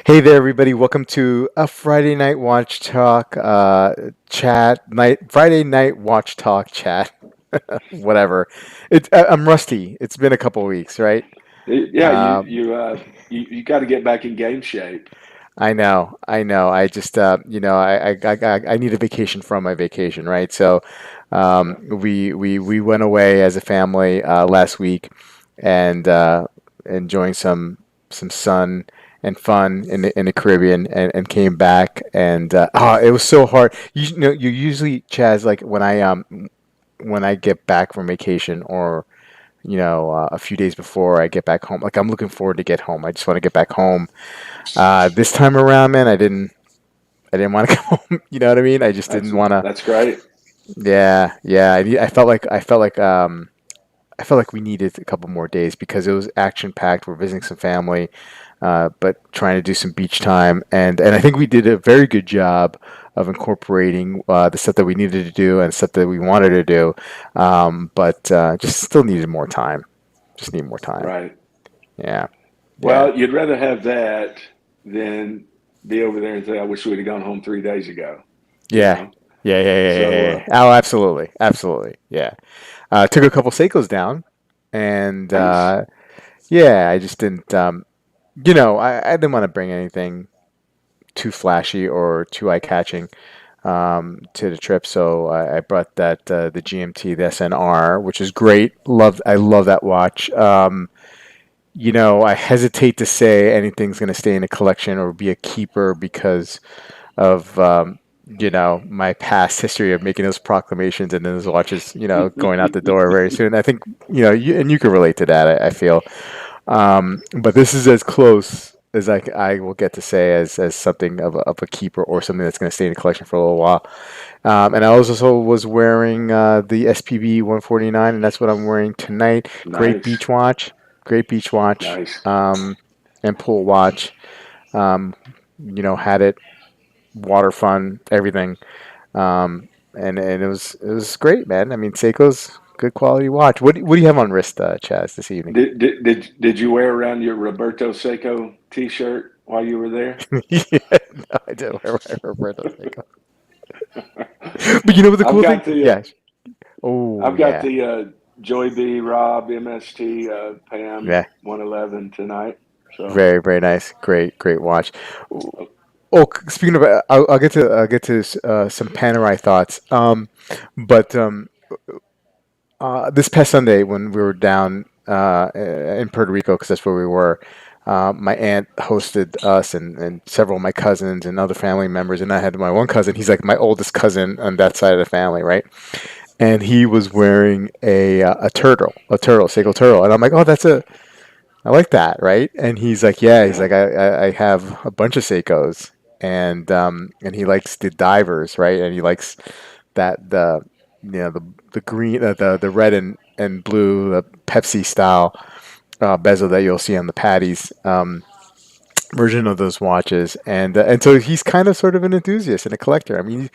Hey there, everybody. Welcome to a Friday night watch talk chat night. Friday night watch talk chat. Whatever. I'm rusty. It's been a couple weeks, right? Yeah, Um, you got to get back in game shape. I know. I know. I just I need a vacation from my vacation, right? So we went away as a family last week and enjoying some sun and fun in the Caribbean and came back and it was so hard. You usually Chaz, like when I get back from vacation or a few days before I get back home, like I'm looking forward to get home. I just want to get back home. This time around, man, I didn't want to come home. You know what I mean? I just That's didn't want to. that's great. Yeah, yeah. I felt like we needed a couple more days because it was action packed. We're visiting some family, but trying to do some beach time, and I think we did a very good job of incorporating the stuff that we needed to do and stuff that we wanted to do, but just still needed more time. Just need more time. Right. Yeah, yeah, Well, you'd rather have that than be over there and say, "I wish we'd have gone home 3 days ago." You yeah, know. yeah, yeah, yeah, yeah, So yeah. Yeah. Oh, absolutely, absolutely. Yeah. Took a couple Seikos down, and nice. yeah, I just didn't. I didn't want to bring anything too flashy or too eye-catching to the trip, so I brought that the GMT, the SNR, which is great. I love that watch. I hesitate to say anything's going to stay in a collection or be a keeper because of my past history of making those proclamations and then those watches going out the door very soon. I think you can relate to that. I feel, but this is as close as I will get to say as something of a keeper or something that's going to stay in the collection for a little while. And I also was wearing the SPB 149, and that's what I'm wearing tonight. Nice. Great beach watch, Nice. and pool watch. Um, had it water fun, everything. And it was great, man. I mean, Seiko's good quality watch. What do you have on wrist, Chaz, this evening? Did you wear around your Roberto Seco T-shirt while you were there? Yeah, no, I did wear those Seiko. But you know what the I've cool thing? got the Yeah. Oh I've got yeah. the Joy B Rob MST Pam Yeah. 111 tonight. So Very, very nice. Great watch. Oh, speaking of, I'll get to some Panerai thoughts. But this past Sunday when we were down in Puerto Rico, because that's where we were, my aunt hosted us and several of my cousins and other family members, and I had my one cousin. He's like my oldest cousin on that side of the family, right? And he was wearing a turtle, Seiko turtle, and I'm like, oh, I like that, right? And he's like, yeah, he's yeah. like, I have a bunch of Seikos, and he likes the divers, right? And he likes that the green, the red and blue, the Pepsi style bezel that you'll see on the Patties version of those watches, and so he's kind of sort of an enthusiast and a collector. I mean,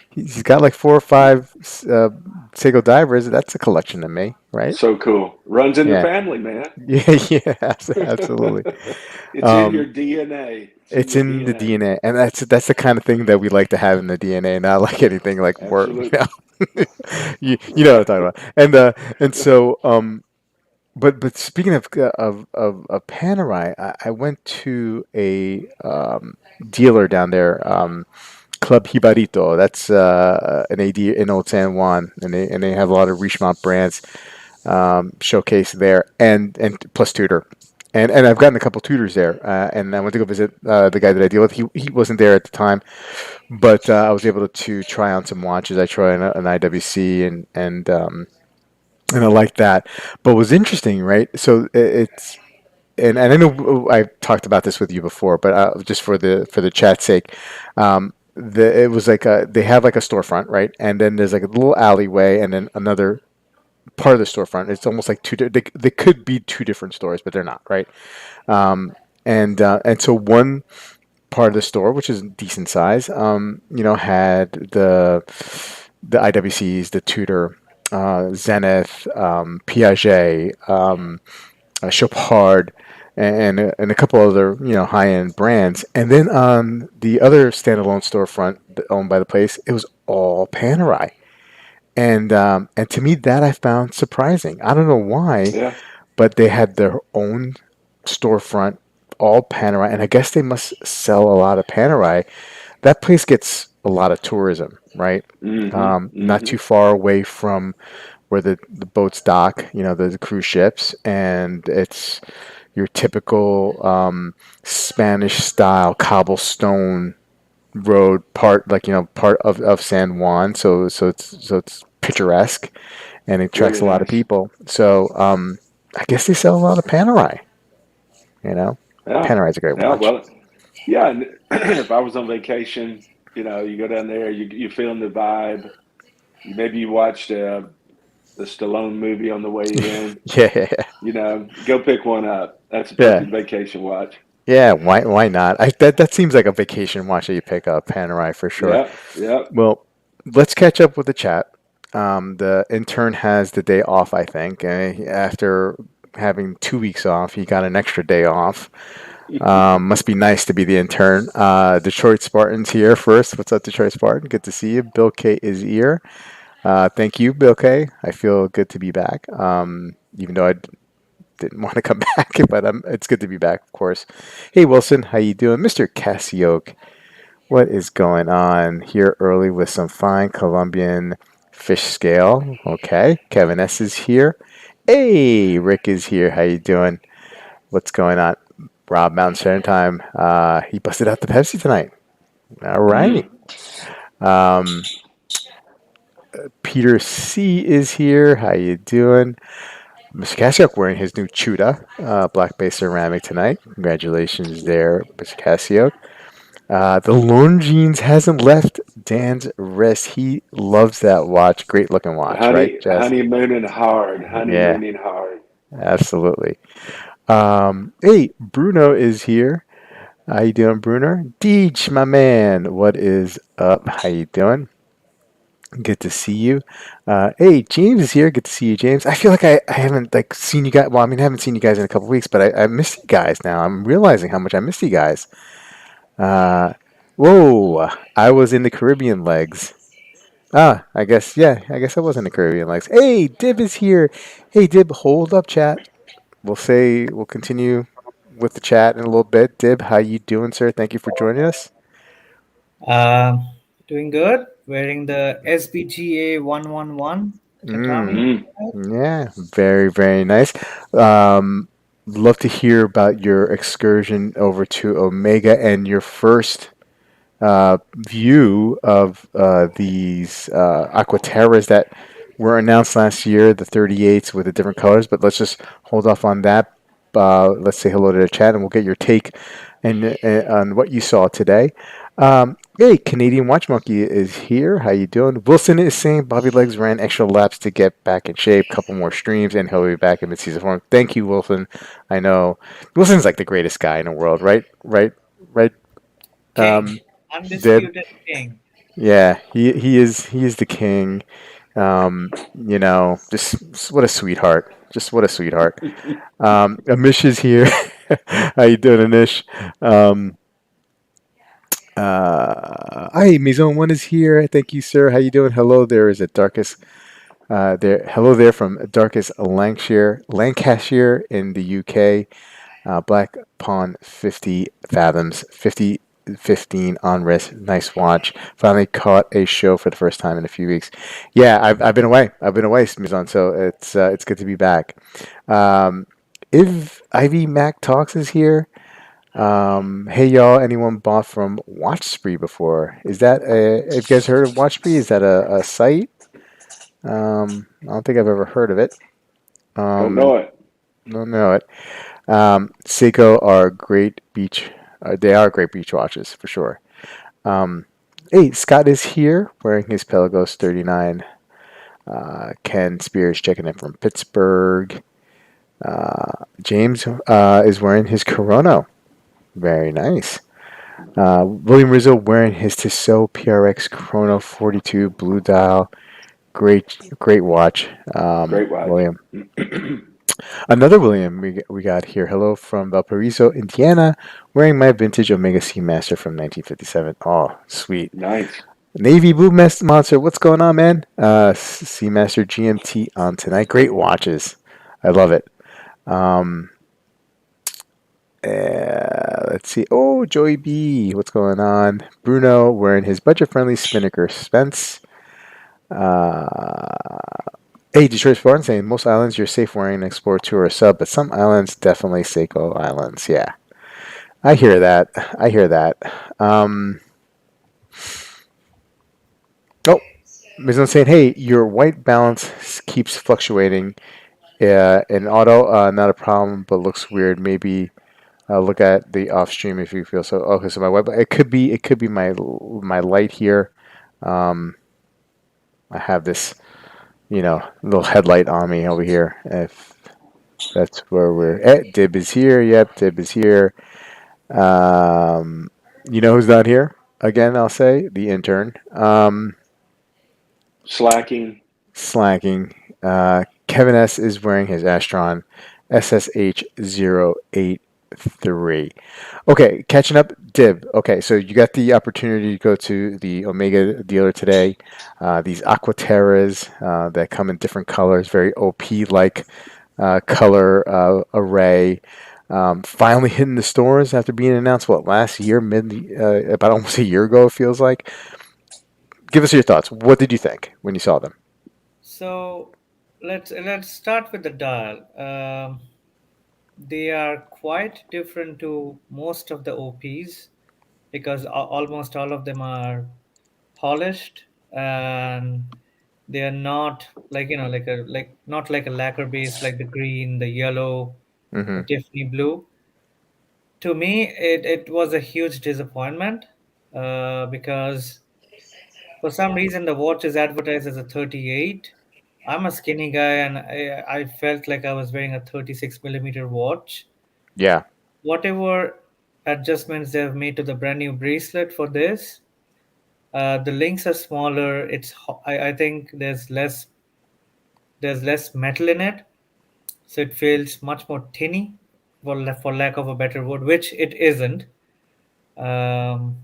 he's got like four or five Seiko divers. That's a collection to me, right? So cool. Runs in the Yeah, family, man. yeah, yeah, absolutely. It's in your Um, DNA. It's in it's your in the DNA. DNA, and that's the kind of thing that we like to have in the DNA, not like anything like work. Absolutely. You know what I'm talking about. And so but speaking of Panerai, I went to a dealer down there, Club Hibarito. That's an AD in Old San Juan, and they have a lot of Richemont brands showcase there, and plus Tudor. And I've gotten a couple tutors there, and I went to go visit the guy that I deal with. He wasn't there at the time, but I was able to try on some watches. I tried an IWC and I like that. But what was interesting, right? So it's and I know I talked about this with you before, but just for the chat's sake, it was like they have like a storefront, right? And then there's like a little alleyway, and then another part of the storefront. It's almost like they could be two different stores, but they're not, right? And so one part of the store, which is decent size, had the IWCs, the Tudor, Zenith, Piaget, Chopard, and a couple other high end brands. And then on the other standalone storefront owned by the place, it was all Panerai. And to me that I found surprising. I don't know why, Yeah. but they had their own storefront, all Panerai, and I guess they must sell a lot of Panerai. That place gets a lot of tourism, right? Mm-hmm. Not Mm-hmm. too far away from where the boats dock, the cruise ships, and it's your typical Spanish style cobblestone road part, like part of San Juan. So it's picturesque, and it attracts Very a lot of nice. people. So I guess they sell a lot of Panerai. You know, Yeah. Panerai's a great Yeah. watch. Well, yeah. And if I was on vacation, you go down there, you feeling the vibe. Maybe you watched the Stallone movie on the way in. Yeah, yeah, Go pick one up. That's a yeah. perfect vacation watch. Yeah, why not? That seems like a vacation watch that you pick up, Panerai for sure. Yep. Yep. Well, let's catch up with the chat. The intern has the day off, I think, and after having 2 weeks off, he got an extra day off. Must be nice to be the intern. Detroit Spartans here first. What's up, Detroit Spartan? Good to see you. Bill K is here. Thank you, Bill K. I feel good to be back. Even though I didn't want to come back, but it's good to be back, of course. Hey, Wilson, how you doing, Mister Cassioke? What is going on here early with some fine Colombian fish scale? Okay, Kevin S is here. Hey, Rick is here. How you doing? What's going on? Rob Mountain Standard Time. He busted out the Pepsi tonight. All right. Mm. Um, Peter C is here. How you doing? Mr. Cassiope wearing his new Chuda black base ceramic tonight. Congratulations there, Mr. Cassiope. The Longines hasn't left Dan's wrist. He loves that watch. Great looking watch, right, Jess? Honeymooning hard. Yeah, Honeymooning hard. absolutely. Hey, Bruno is here. How you doing, Bruno? Deej, my man, what is up? How you doing? Good to see you. Hey, James is here. Good to see you, James. I feel like I haven't like seen you guys. Well, I mean, I haven't seen you guys in a couple weeks, but I miss you guys now. I'm realizing how much I miss you guys. Uh, whoa, I was in the Caribbean legs. Ah, I guess, yeah, I guess I was in the Caribbean legs. Hey, Dib is here. Hey, Dib, hold up, chat. We'll continue with the chat in a little bit. Dib, how you doing, sir? Thank you for joining us. Uh, Doing good. Wearing the SBGA 111 tatami. Mm, Mm. yeah, very, very nice. Um, Love to hear about your excursion over to Omega and your first view of these Aqua Terras that were announced last year, the 38s with the different colors. But let's just hold off on that. Let's say hello to the chat, and we'll get your take on what you saw today. Hey, Canadian Watch Monkey is here. How you doing? Wilson is saying Bobby Legs ran extra laps to get back in shape. Couple more streams, and he'll be back in mid-season form. Thank you, Wilson. I know Wilson's like the greatest guy in the world, right? Right. King. Dib. Undisputed king. Yeah, he is the king. Just what a sweetheart. Just what a sweetheart. Amish is here. How you doing, Amish? Um, Hi, Maison One is here. Thank you, sir. How you doing? Hello there. Is it Darkest? Hello there from Darkest Lancashire in the UK. Black Pawn 50 fathoms, 50 15 on wrist. Nice watch. Finally caught a show for the first time in a few weeks. Yeah, I've been away. I've been away, Smizon. So it's good to be back. Um, if Ivy Mac Talks is here. Hey y'all, anyone bought from Watch Spree before? Is that have you guys heard of Watch Spree? Is that a site? I don't think I've ever heard of it. Don't Um, know it. don't know it. Seiko are great beach. They are great beach watches for sure. Um, hey, Scott is here wearing his Pelagos 39. Ken Spears checking in from Pittsburgh. James is wearing his Corona. Very nice. William Rizzo wearing his Tissot PRX Chrono 42 blue dial. Great watch, Great watch. William. Another William we got here. Hello from Valparaiso, Indiana, wearing my vintage Omega Seamaster from 1957. Oh, sweet. Nice. Navy Blue Monster, what's going on, man? Seamaster GMT on tonight. Great watches. I love it. Um, let's see. Oh, Joey B, what's going on? Bruno wearing his budget-friendly Spinnaker. Spence. Uh, Hey, Detroit Spartan saying most islands you're safe wearing an Explorer 2 or a sub, but some islands definitely Seiko Islands. Yeah, I hear that. I hear that. Um, oh, Ms. saying, hey, your white balance keeps fluctuating. In auto, not a problem, but looks weird. Maybe look at the off stream if you feel so. Okay, so my white, it could be my light here. Um, I have this, little headlight on me over here. If that's where we're at. Dib is here. Yep, Dib is here. Um, you know who's not here? Again, I'll say the intern. Slacking. Slacking. Kevin S is wearing his Astron SSH083. Okay, catching up. Dib. Okay, so you got the opportunity to go to the Omega dealer today. These Aqua Terras that come in different colors, very OP like color array. Finally hitting the stores after being announced, what, last year, about almost a year ago, it feels like. Give us your thoughts. What did you think when you saw them? So let's start with the dial. They are quite different to most of the OPs because almost all of them are polished, and they are not like not like a lacquer base like the green, the yellow, the Hmm. Tiffany blue. To me, it was a huge disappointment because for some reason the watch is advertised as a 38. I'm a skinny guy, and I felt like I was wearing a 36 millimeter watch. Yeah. Whatever adjustments they have made to the brand new bracelet for this, the links are smaller. I think there's less metal in it, so it feels much more tinny, for lack of a better word, which it isn't. Um,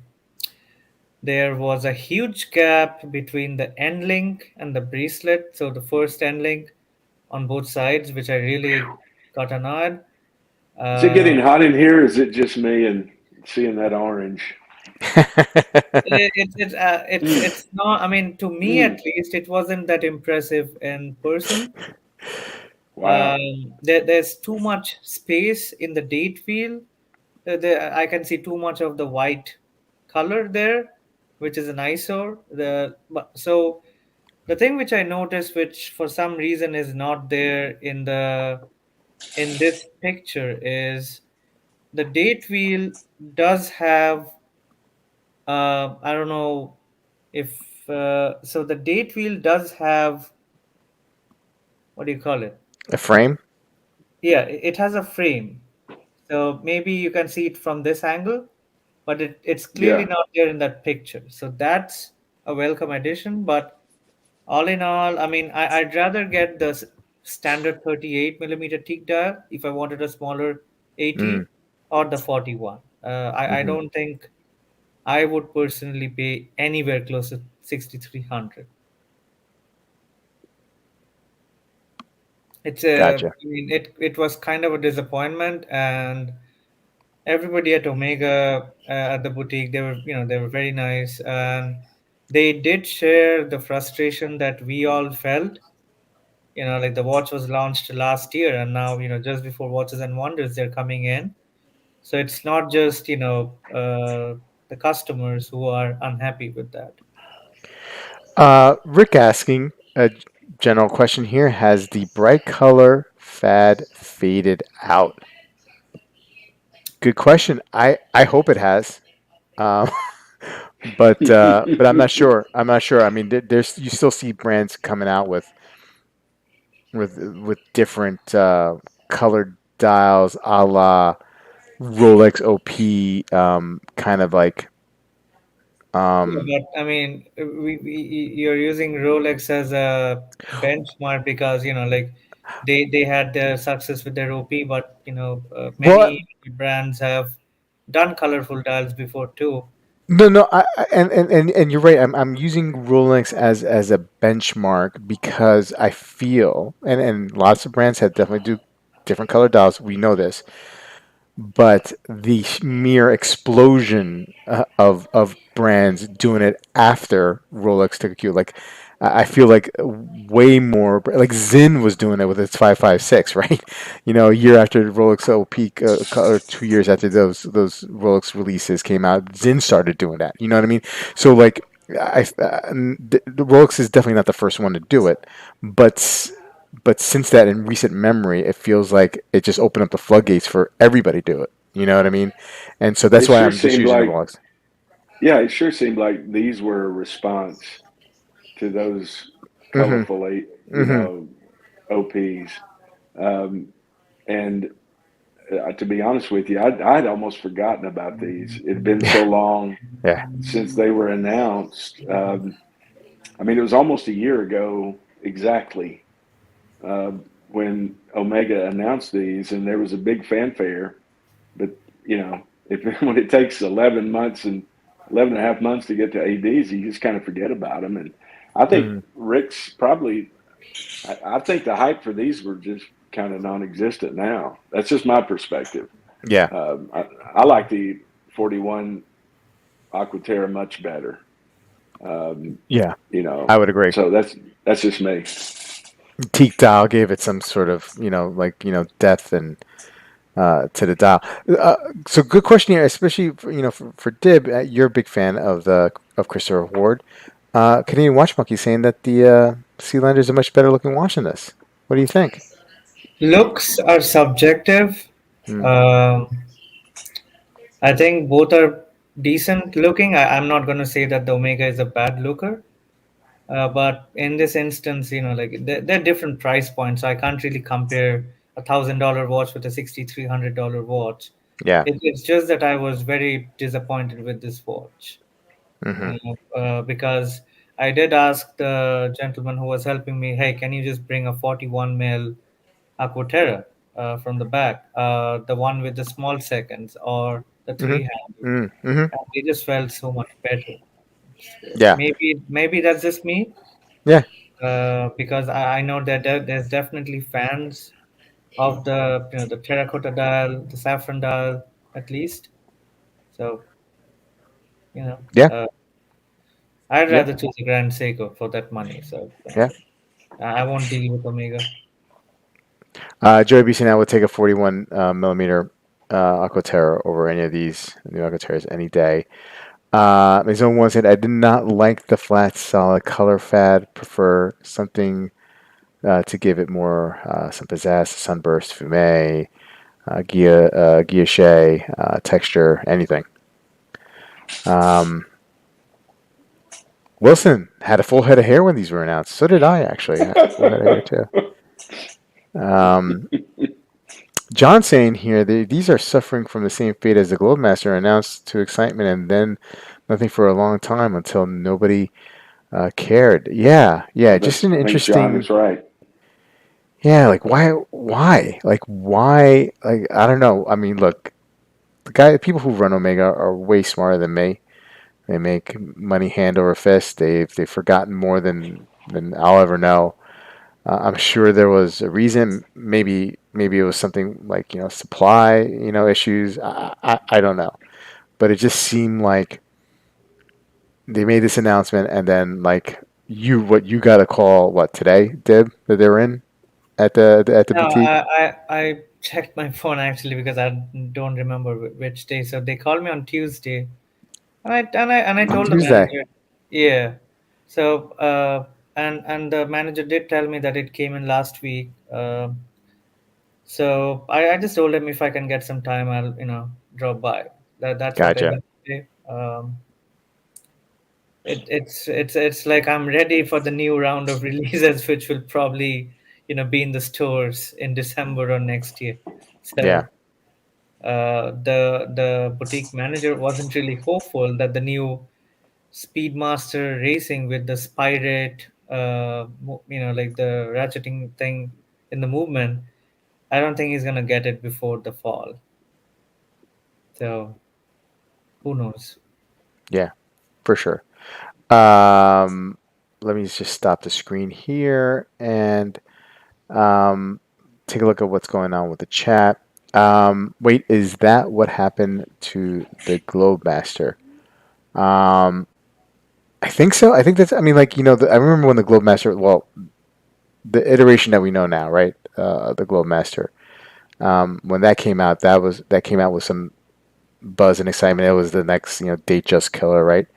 there was a huge gap between the end link and the bracelet. So the first end link on both sides, which I really got annoyed. Is it Uh, getting hot in here? Or is it just me and seeing that orange? it's not. I mean, to me at Mm, least, it wasn't that impressive in person. wow. There's too much space in the date field. I can see too much of the white color there, which is an eyesore. So the thing which I noticed, which for some reason is not there in this picture, is the date wheel does have. I don't know if so. The date wheel does have, what do you call it? A frame? Yeah, it has a frame. So maybe you can see it from this angle, but it's clearly Yeah. not there in that picture. So that's a welcome addition. But all in all, I mean, I'd rather get the standard 38 millimeter teak dial if I wanted a smaller Mm, 80, or the 41. I hmm. don't think I would personally pay anywhere close to 6,300. Gotcha. I mean, it was kind of a disappointment, and everybody at Omega, at the boutique, they were very nice, and they did share the frustration that we all felt. Like the watch was launched last year, and now, just before Watches and Wonders, they're coming in. So it's not just the customers who are unhappy with that. Rick asking a general question here. Has the bright color fad faded out? Good question. I hope it has. Um, but I'm not sure. I'm not sure. I mean, there's you still see brands coming out with different colored dials, a la Rolex OP, kind of like Yeah, um, but I mean, you're using Rolex as a benchmark because, like. They had their success with their OP, but Well, many brands have done colorful dials before too. no, no, and you're right. I'm using Rolex as a benchmark because I feel, and lots of brands have definitely do different color dials. We know this, but the mere explosion of brands doing it after Rolex took a cue, like I feel like way more like Zinn was doing it with its 556, right? A year after Rolex peak, or 2 years after those Rolex releases came out, Zinn started doing that. You know what I mean? So like. The Rolex is definitely not the first one to do it, but since that in recent memory, it feels like it just opened up the floodgates for everybody to do it. You know what I mean? And so It that's why sure I'm just seemed using the like, Rolex. yeah, it sure seemed like these were a response to those Mm-hmm. colorful, Mm-hmm. OPs. Um, and to be honest with you, I'd almost forgotten about these. It had been so Yeah. long Yeah. since they were announced. I mean, it was almost a year ago exactly uh, when Omega announced these, and there was a big fanfare. But if when it takes 11 months and 11 and a half months to get to ADs, you just kind of forget about them. And I think Mm-hmm. Rick's probably. I think the hype for these were just kind of non-existent now. That's just my perspective. Yeah. I like the 41 Aqua Terra much better. Um, Yeah. you I know, would agree. so that's just me. Teak dial gave it some sort of, depth and to the dial. Uh, so good question here, especially for Dib. You're a big fan of Christopher Ward. Canadian Watch Monkey saying that the Sealander is a much better looking watch than this. What do you think? Looks are subjective. Mm, Um, I think both are decent looking. I'm not going to say that the Omega is a bad looker, but in this instance, like they're different price points, so I can't really compare $1,000 watch with a $6,300 watch. yeah. It's just that I was very disappointed with this watch, Hmm. because I did ask the gentleman who was helping me, hey, can you just bring a 41 mil Aqua Terra from the back, the one with the small seconds or the Hmm. three handle, Hmm. and they just felt so much better. Yeah. Maybe that's just me, Yeah. because I know that there's definitely fans of the terracotta dial, the saffron dial, at least. So you know, Yeah. uh, I'd Yeah. rather choose a Grand Seiko for that money. So Yeah. I won't deal with Omega. Joey BC now would take a 41 millimeter Aquaterra over any of these new Aquaterras any day. My zone one said I did not like the flat solid color fad. Prefer something to give it more some pizzazz, sunburst, fume, guilloche, texture, anything. Um, Wilson had a full head of hair when these were announced. So did I actually. I had a full head of hair too. Um, John saying here these are suffering from the same fate as the Globemaster, announced to excitement and then nothing for a long time until nobody cared. Yeah, yeah, just an I think John interesting. is right. Yeah, like why? Like I don't know. I mean, look, the people who run Omega are way smarter than me. They make money hand over fist. They've forgotten more than I'll ever know. I'm sure there was a reason. Maybe it was something like supply issues. I don't know, but it just seemed like they made this announcement and then like what you got a call what today, Dib, that they were in at the No, boutique. I checked my phone actually because I don't remember which day. So they called me on Tuesday, and I On told the Tuesday. manager, yeah. So and the manager did tell me that it came in last week. So I just told him if I can get some time, I'll drop by. That's what I Gotcha. did today. It's like I'm ready for the new round of releases, which will probably be in the stores in December or next year. Yeah. So the boutique manager wasn't really hopeful that the new Speedmaster Racing with the Spirate, like the ratcheting thing, in the movement, I don't think he's gonna get it before the fall. So who knows? Yeah, for sure. Um, Let me just stop the screen here and um, take a look at what's going on with the chat. Wait, is that what happened to the Globemaster? Um, I think so. I think that's. I mean, like I remember when the Globemaster. Well, the iteration that we know now, right? The Globemaster. When that came out, that came out with some buzz and excitement. It was the next, date just killer, right?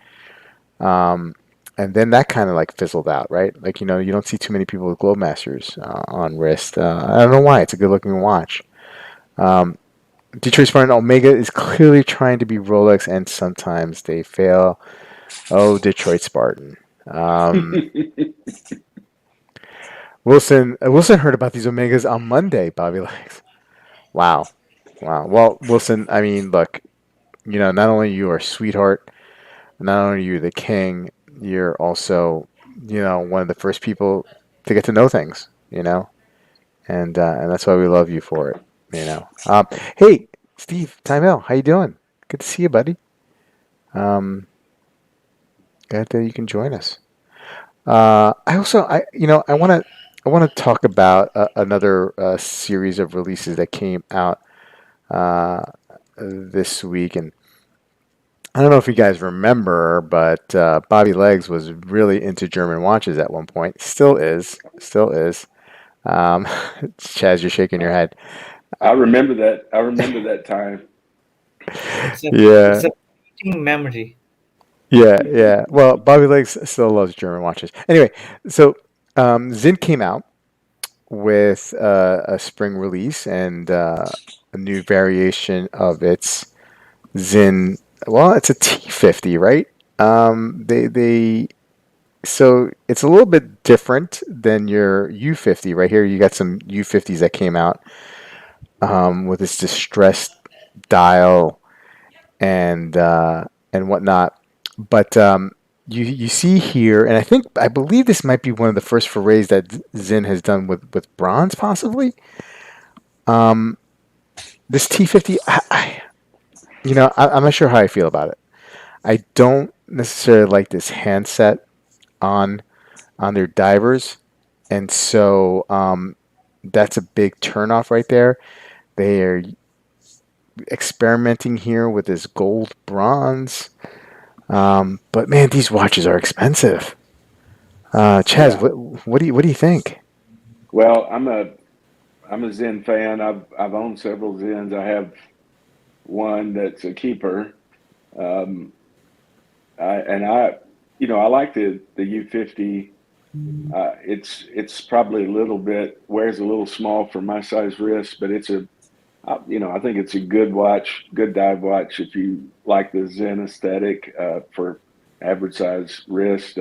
Um, and then that kind of like fizzled out, right? Like you don't see too many people with Globemasters on wrist. I don't know why. It's a good looking watch. Um, Detroit Spartan Omega is clearly trying to be Rolex, and sometimes they fail. Oh, Detroit Spartan. Um, Wilson heard about these Omegas on Monday. Bobby Legs. Wow, wow. Well, Wilson. I mean, look. Not only you are a sweetheart, not only are you the king, you're also, one of the first people to get to know things. And that's why we love you for it. Hey, Steve, Time Out. How you doing? Good to see you, buddy. Um, Glad that you can join us. I also, I want to talk about another series of releases that came out uh, this week, and I don't know if you guys remember, but Bobby Legs was really into German watches at one point. Still is, still is. Um, Chaz, you're shaking your head. I remember that. I remember that time. It's Yeah, a fleeting memory. yeah, yeah. Well, Bobby Legs still loves German watches. Anyway, so Zinn came out with a spring release and a new variation of its Zinn. Well, it's a T50, right? They So it's a little bit different than your U50 right here. You got some U50s that came out with this distressed dial and whatnot. But you see here, and I believe this might be one of the first forays that Zinn has done with bronze, possibly. Um, this T50, I'm not sure how I feel about it. I don't necessarily like this handset on their divers, and so that's a big turnoff right there. They are experimenting here with this gold bronze, but man, these watches are expensive. Chaz, Yeah. what do you think? Well, I'm a Zen fan. I've owned several Zens. I have one that's a keeper. Um, and I like the U50. It's probably a little bit wears a little small for my size wrist, but I think it's a good watch, good dive watch if you like the Zen aesthetic for average size wrist.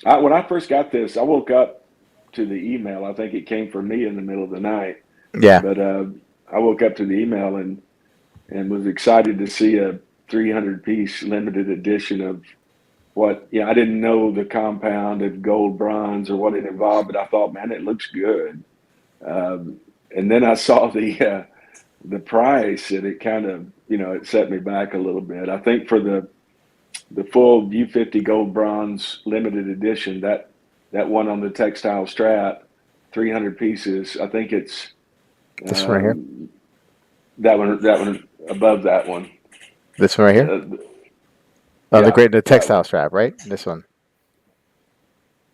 When I first got this, I woke up to the email. I think it came from me in the middle of the night, Yeah, but I woke up to the email and was excited to see a 300 piece limited edition of I didn't know the compound of gold bronze or what it involved, but I thought, man, it looks good. Um, and then I saw the price, and it kind of it set me back a little bit. I think for the full U50 gold bronze limited edition, that one on the textile strap, 300 pieces. I think it's this one right here. um, that one above that one. This one right here. Uh, Oh, yeah, the that one. textile strap, right? This one.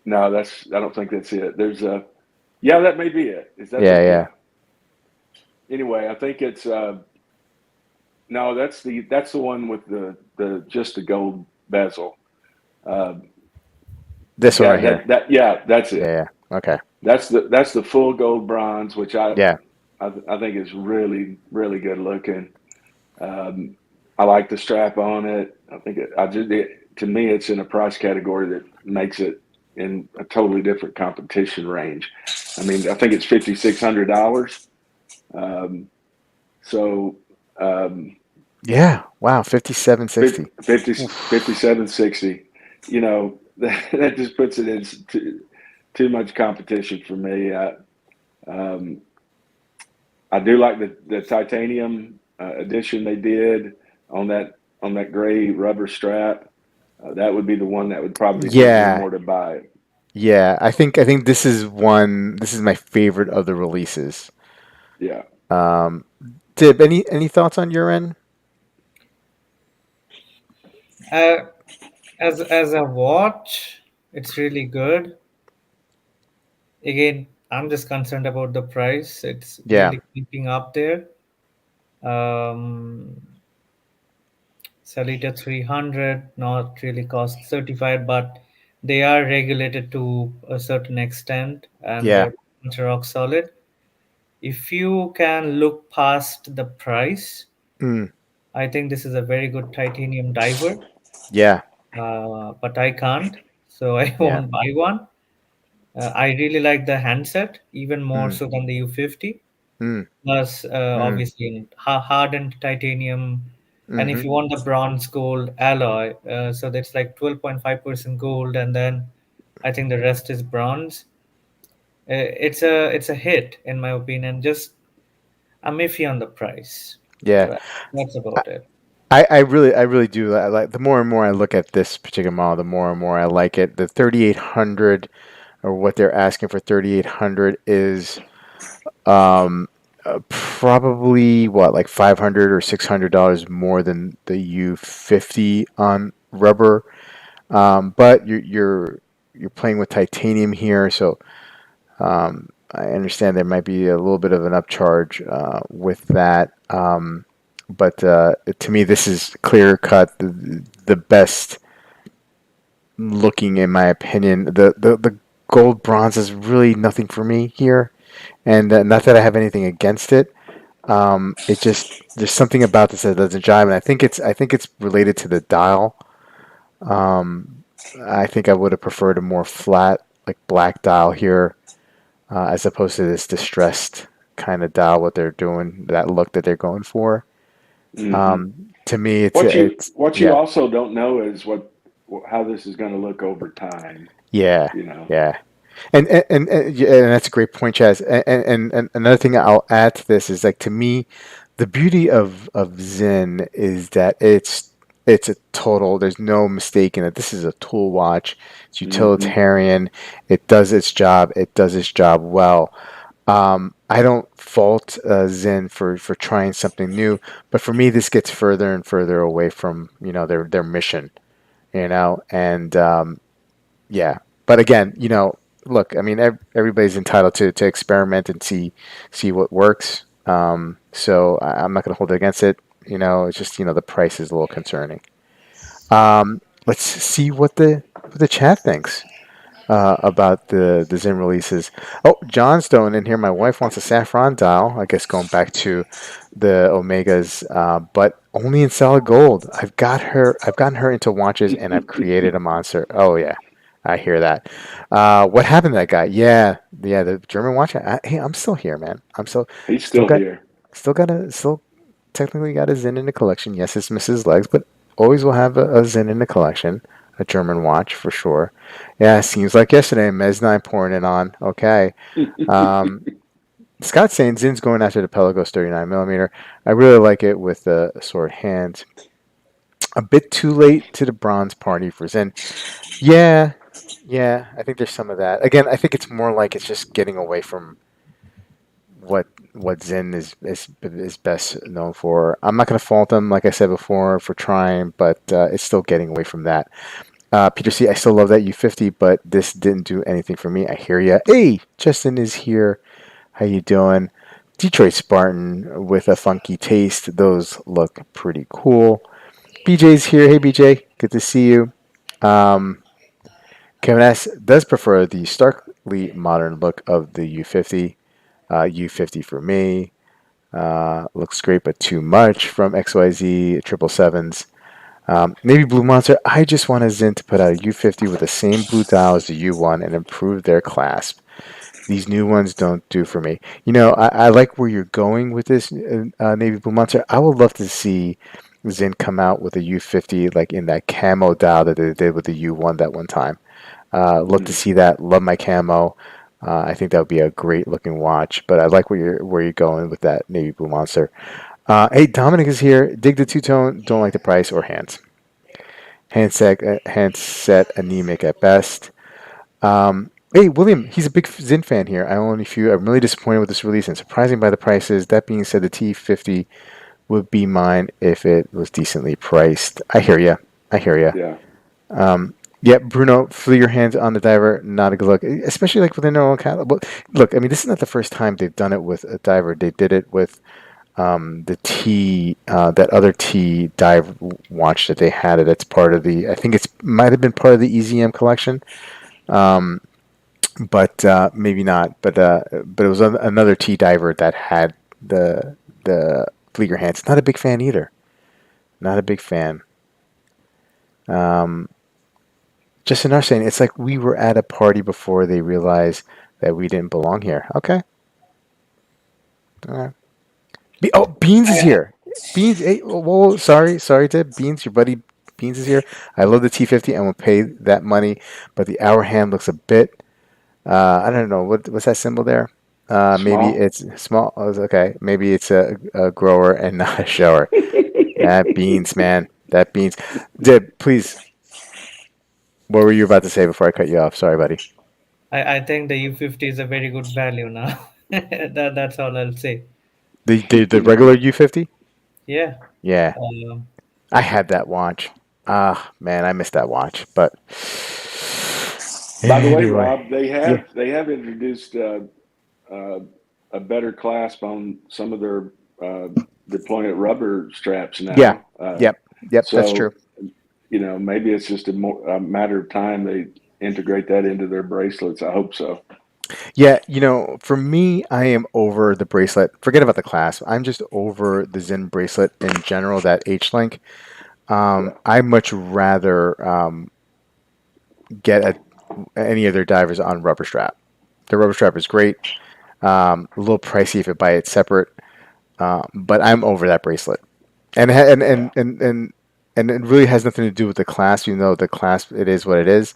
No, I don't think that's it. Yeah, that may be it. Is that Yeah, the, yeah. yeah. Anyway, I think it's, no, that's the one with the just the gold bezel. Uh, This one yeah, right here. yeah, that's Yeah, it. yeah. Okay. That's the full gold bronze, which Yeah, I think is really, really good looking. Um, I like the strap on it. I think to me, it's in a price category that makes it in a totally different competition range. I mean, I think it's $5,600. Um, so um, yeah. Wow, 5760. 50, Oof. 5760, that just puts it in too much competition for me. Um, I do like the titanium edition they did on that gray rubber strap. That would be the one that would probably tempt me Yeah, more to buy it. yeah. I think this is one. This is my favorite of the releases. Yeah. Um, Dib, any thoughts on your end? Uh, as a watch, it's really good. Again, I'm just concerned about the price. It's Yeah. really keeping up there. Um, Salita 300 not really cost certified, but they are regulated to a certain extent, and Yeah. they're rock solid. If you can look past the price, Mm, I think this is a very good titanium diver. yeah. But I can't, so I Yeah. won't buy one. I really like the handset, even more Mm, so than the U50. mm, Plus, mm, obviously, in hardened titanium. And if mm-hmm. you want the bronze gold alloy, so that's like 12.5% gold, and then I think the rest is bronze. It's a hit in my opinion. Just I'm iffy on the price. Yeah. That's about it. I really do. I like the more and more I look at this particular model, the more and more I like it. The 3800 or what they're asking for 3800 is um probably what like 500 or $600 more than the U50 on rubber. But you're playing with titanium here, so I understand there might be a little bit of an upcharge with that. But to me, this is clear cut the best looking, in my opinion. The gold bronze is really nothing for me here, and not that I have anything against it. It just there's something about this that doesn't jive, and I think it's related to the dial. Um, I think I would have preferred a more flat, like black dial here, as opposed to this distressed kind of dial. What they're doing, that look that they're going for. Hmm. To me, it's What you it's what you yeah, also don't know is how this is going to look over time. yeah, You know. yeah. And that's a great point, Chaz. And another thing I'll add to this is like to me, the beauty of Zen is that it's a total. There's no mistake in it. This is a tool watch. It's Hmm. utilitarian. It does its job. It does its job well. I don't fault Zen for trying something new, but for me, this gets further and further away from their mission. And yeah, but again, look, I mean, everybody's entitled to experiment and see what works. So I'm not going to hold it against it. It's just the price is a little concerning. Let's see what the chat thinks about the Zen releases. Oh, John's throwing in here. My wife wants a saffron dial. I guess going back to the Omegas, but only in solid gold. I've gotten her into watches, and I've created a monster. Oh yeah, I hear that. What happened to that guy? Yeah, yeah, the German watch. Hey, I'm still here, man. I'm He's still still got here. still technically got a Zen in the collection. Yes, it's Mrs. Legs, but always will have a Zen in the collection. A German watch for sure. Yeah, seems like yesterday. Mez9 pouring it on. Okay. Um, Scott's saying Zin's going after the Pelagos 39 millimeter. I really like it with the sword hand. A bit too late to the bronze party for Zin. Yeah, yeah. I think there's some of that. Again, I think it's more like it's just getting away from what Zen is best known for. I'm not going to fault them, like I said before, for trying, but it's still getting away from that. Peter C, I still love that U50, but this didn't do anything for me. I hear ya. Hey, Justin is here. How you doing? Detroit Spartan with a funky taste. Those look pretty cool. BJ's here. Hey, BJ. Good to see you. Um, Kevin S does prefer the starkly modern look of the U50. U50 for me. Looks great, but too much from XYZ 777s. Navy Blue Monster, I just want a Zin to put out a U50 with the same blue dial as the U1 and improve their clasp. These new ones don't do for me. I like where you're going with this, Navy Blue Monster. I would love to see Zin come out with a U50 like in that camo dial that they did with the U1 that one time. Love to Mm. see that. Love my camo. I think that would be a great looking watch. But I like where you're going with that navy blue monster. Hey, Dominic is here. Dig the two tone. Don't like the price or hands. Handset anemic at best. Hey, William, he's a big Zinn fan here. I own a few. I'm really disappointed with this release and surprising by the prices. That being said, the T50 would be mine if it was decently priced. I hear you. I hear you. Yeah. Yeah, Bruno, flee your hands on the diver. Not a good look, especially like within their own catalog. Look, I mean, this is not the first time they've done it with a diver. They did it with the T, that other T dive watch that they had. It. It's part of the. I think it's might have been part of the EZM collection, but maybe not. But it was another T diver that had the flee your hands. Not a big fan either. Not a big fan. Just in our saying, it's like we were at a party before they realized that we didn't belong here. Okay. All right. Oh, Beans is here. Beans. Hey, whoa, sorry, Deb. Beans, your buddy Beans is here. I love the T50 and will pay that money, but the hour hand looks a bit. I don't know what's that symbol there. Maybe Small. it's small. Oh, okay. Maybe it's a grower and not a shower. That Beans, man. That Beans. Deb, please. What were you about to say before I cut you off? Sorry, buddy. I think the U50 is a very good value now. That's all I'll say. The Yeah. regular U50. Yeah. Yeah, Um, I had that watch. Ah, man, I missed that watch. But By the way, anyway, Rob, they yeah, have introduced uh, a better clasp on some of their deployment rubber straps yeah, now. yep, yep. That's true. So maybe it's just a matter of time they integrate that into their bracelets. I hope so. Yeah, for me, I am over the bracelet. Forget about the clasp. I'm just over the Zen bracelet in general. That H link. Yeah. I much rather get any of their divers on rubber strap. The rubber strap is great. A little pricey if you buy it separate, but I'm over that bracelet. and ha- Yeah. and it really has nothing to do with the clasp. You know, the clasp, it is what it is.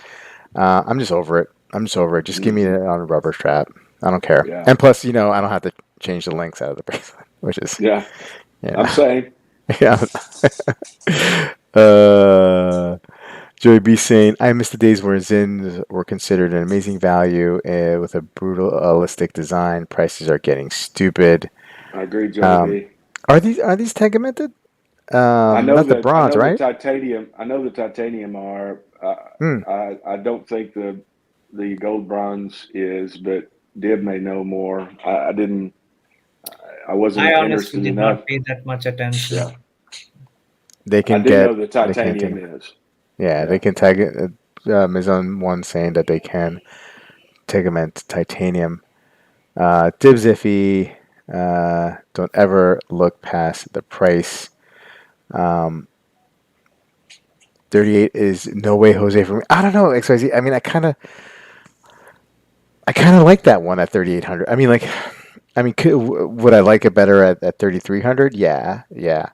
I'm just over it. I'm just over it. Just give me Hmm. it on a rubber strap. I don't care. Yeah. And plus, I don't have to change the links out of the bracelet, which is, Yeah. you I'm know, saying. yeah. uh, Joey B saying, I miss the days where Zins were considered an amazing value with a brutalistic design. Prices are getting stupid. I agree, Joey Um, B. are these tegmented? Not the I bronze, know the right? titanium. I know the titanium are. Hmm. I don't think the gold bronze is, but Dib may know more. I didn't. I I wasn't honestly interested did enough. not pay that much attention. Yeah, They I can do get know the they can take titanium is. yeah, they Yeah, can tag it. Is on one saying that they can tegament titanium. Dibs iffy. Don't ever look past the price. Um, 38 is no way Jose for me. I don't know XYZ. I mean, I kind of like that one at 3800. I mean, like, would I like it better at 3300? Yeah, yeah.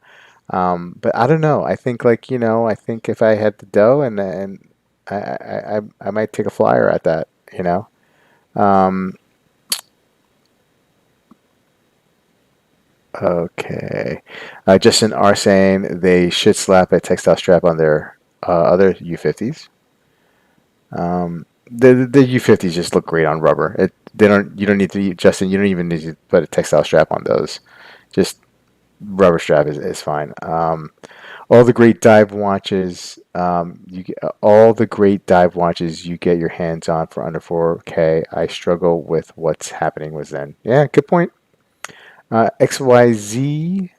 But I don't know. I think like I think if I had the dough and I might take a flyer at that. Um, okay. Justin R saying they should slap a textile strap on their other U50s. The U50s just look great on rubber. They don't. You don't need to, Justin. You don't even need to put a textile strap on those. Just rubber strap is fine. All the great dive watches, you get all the great dive watches you get your hands on for under 4K. I struggle with what's happening with Zen. Yeah, good point. XYZ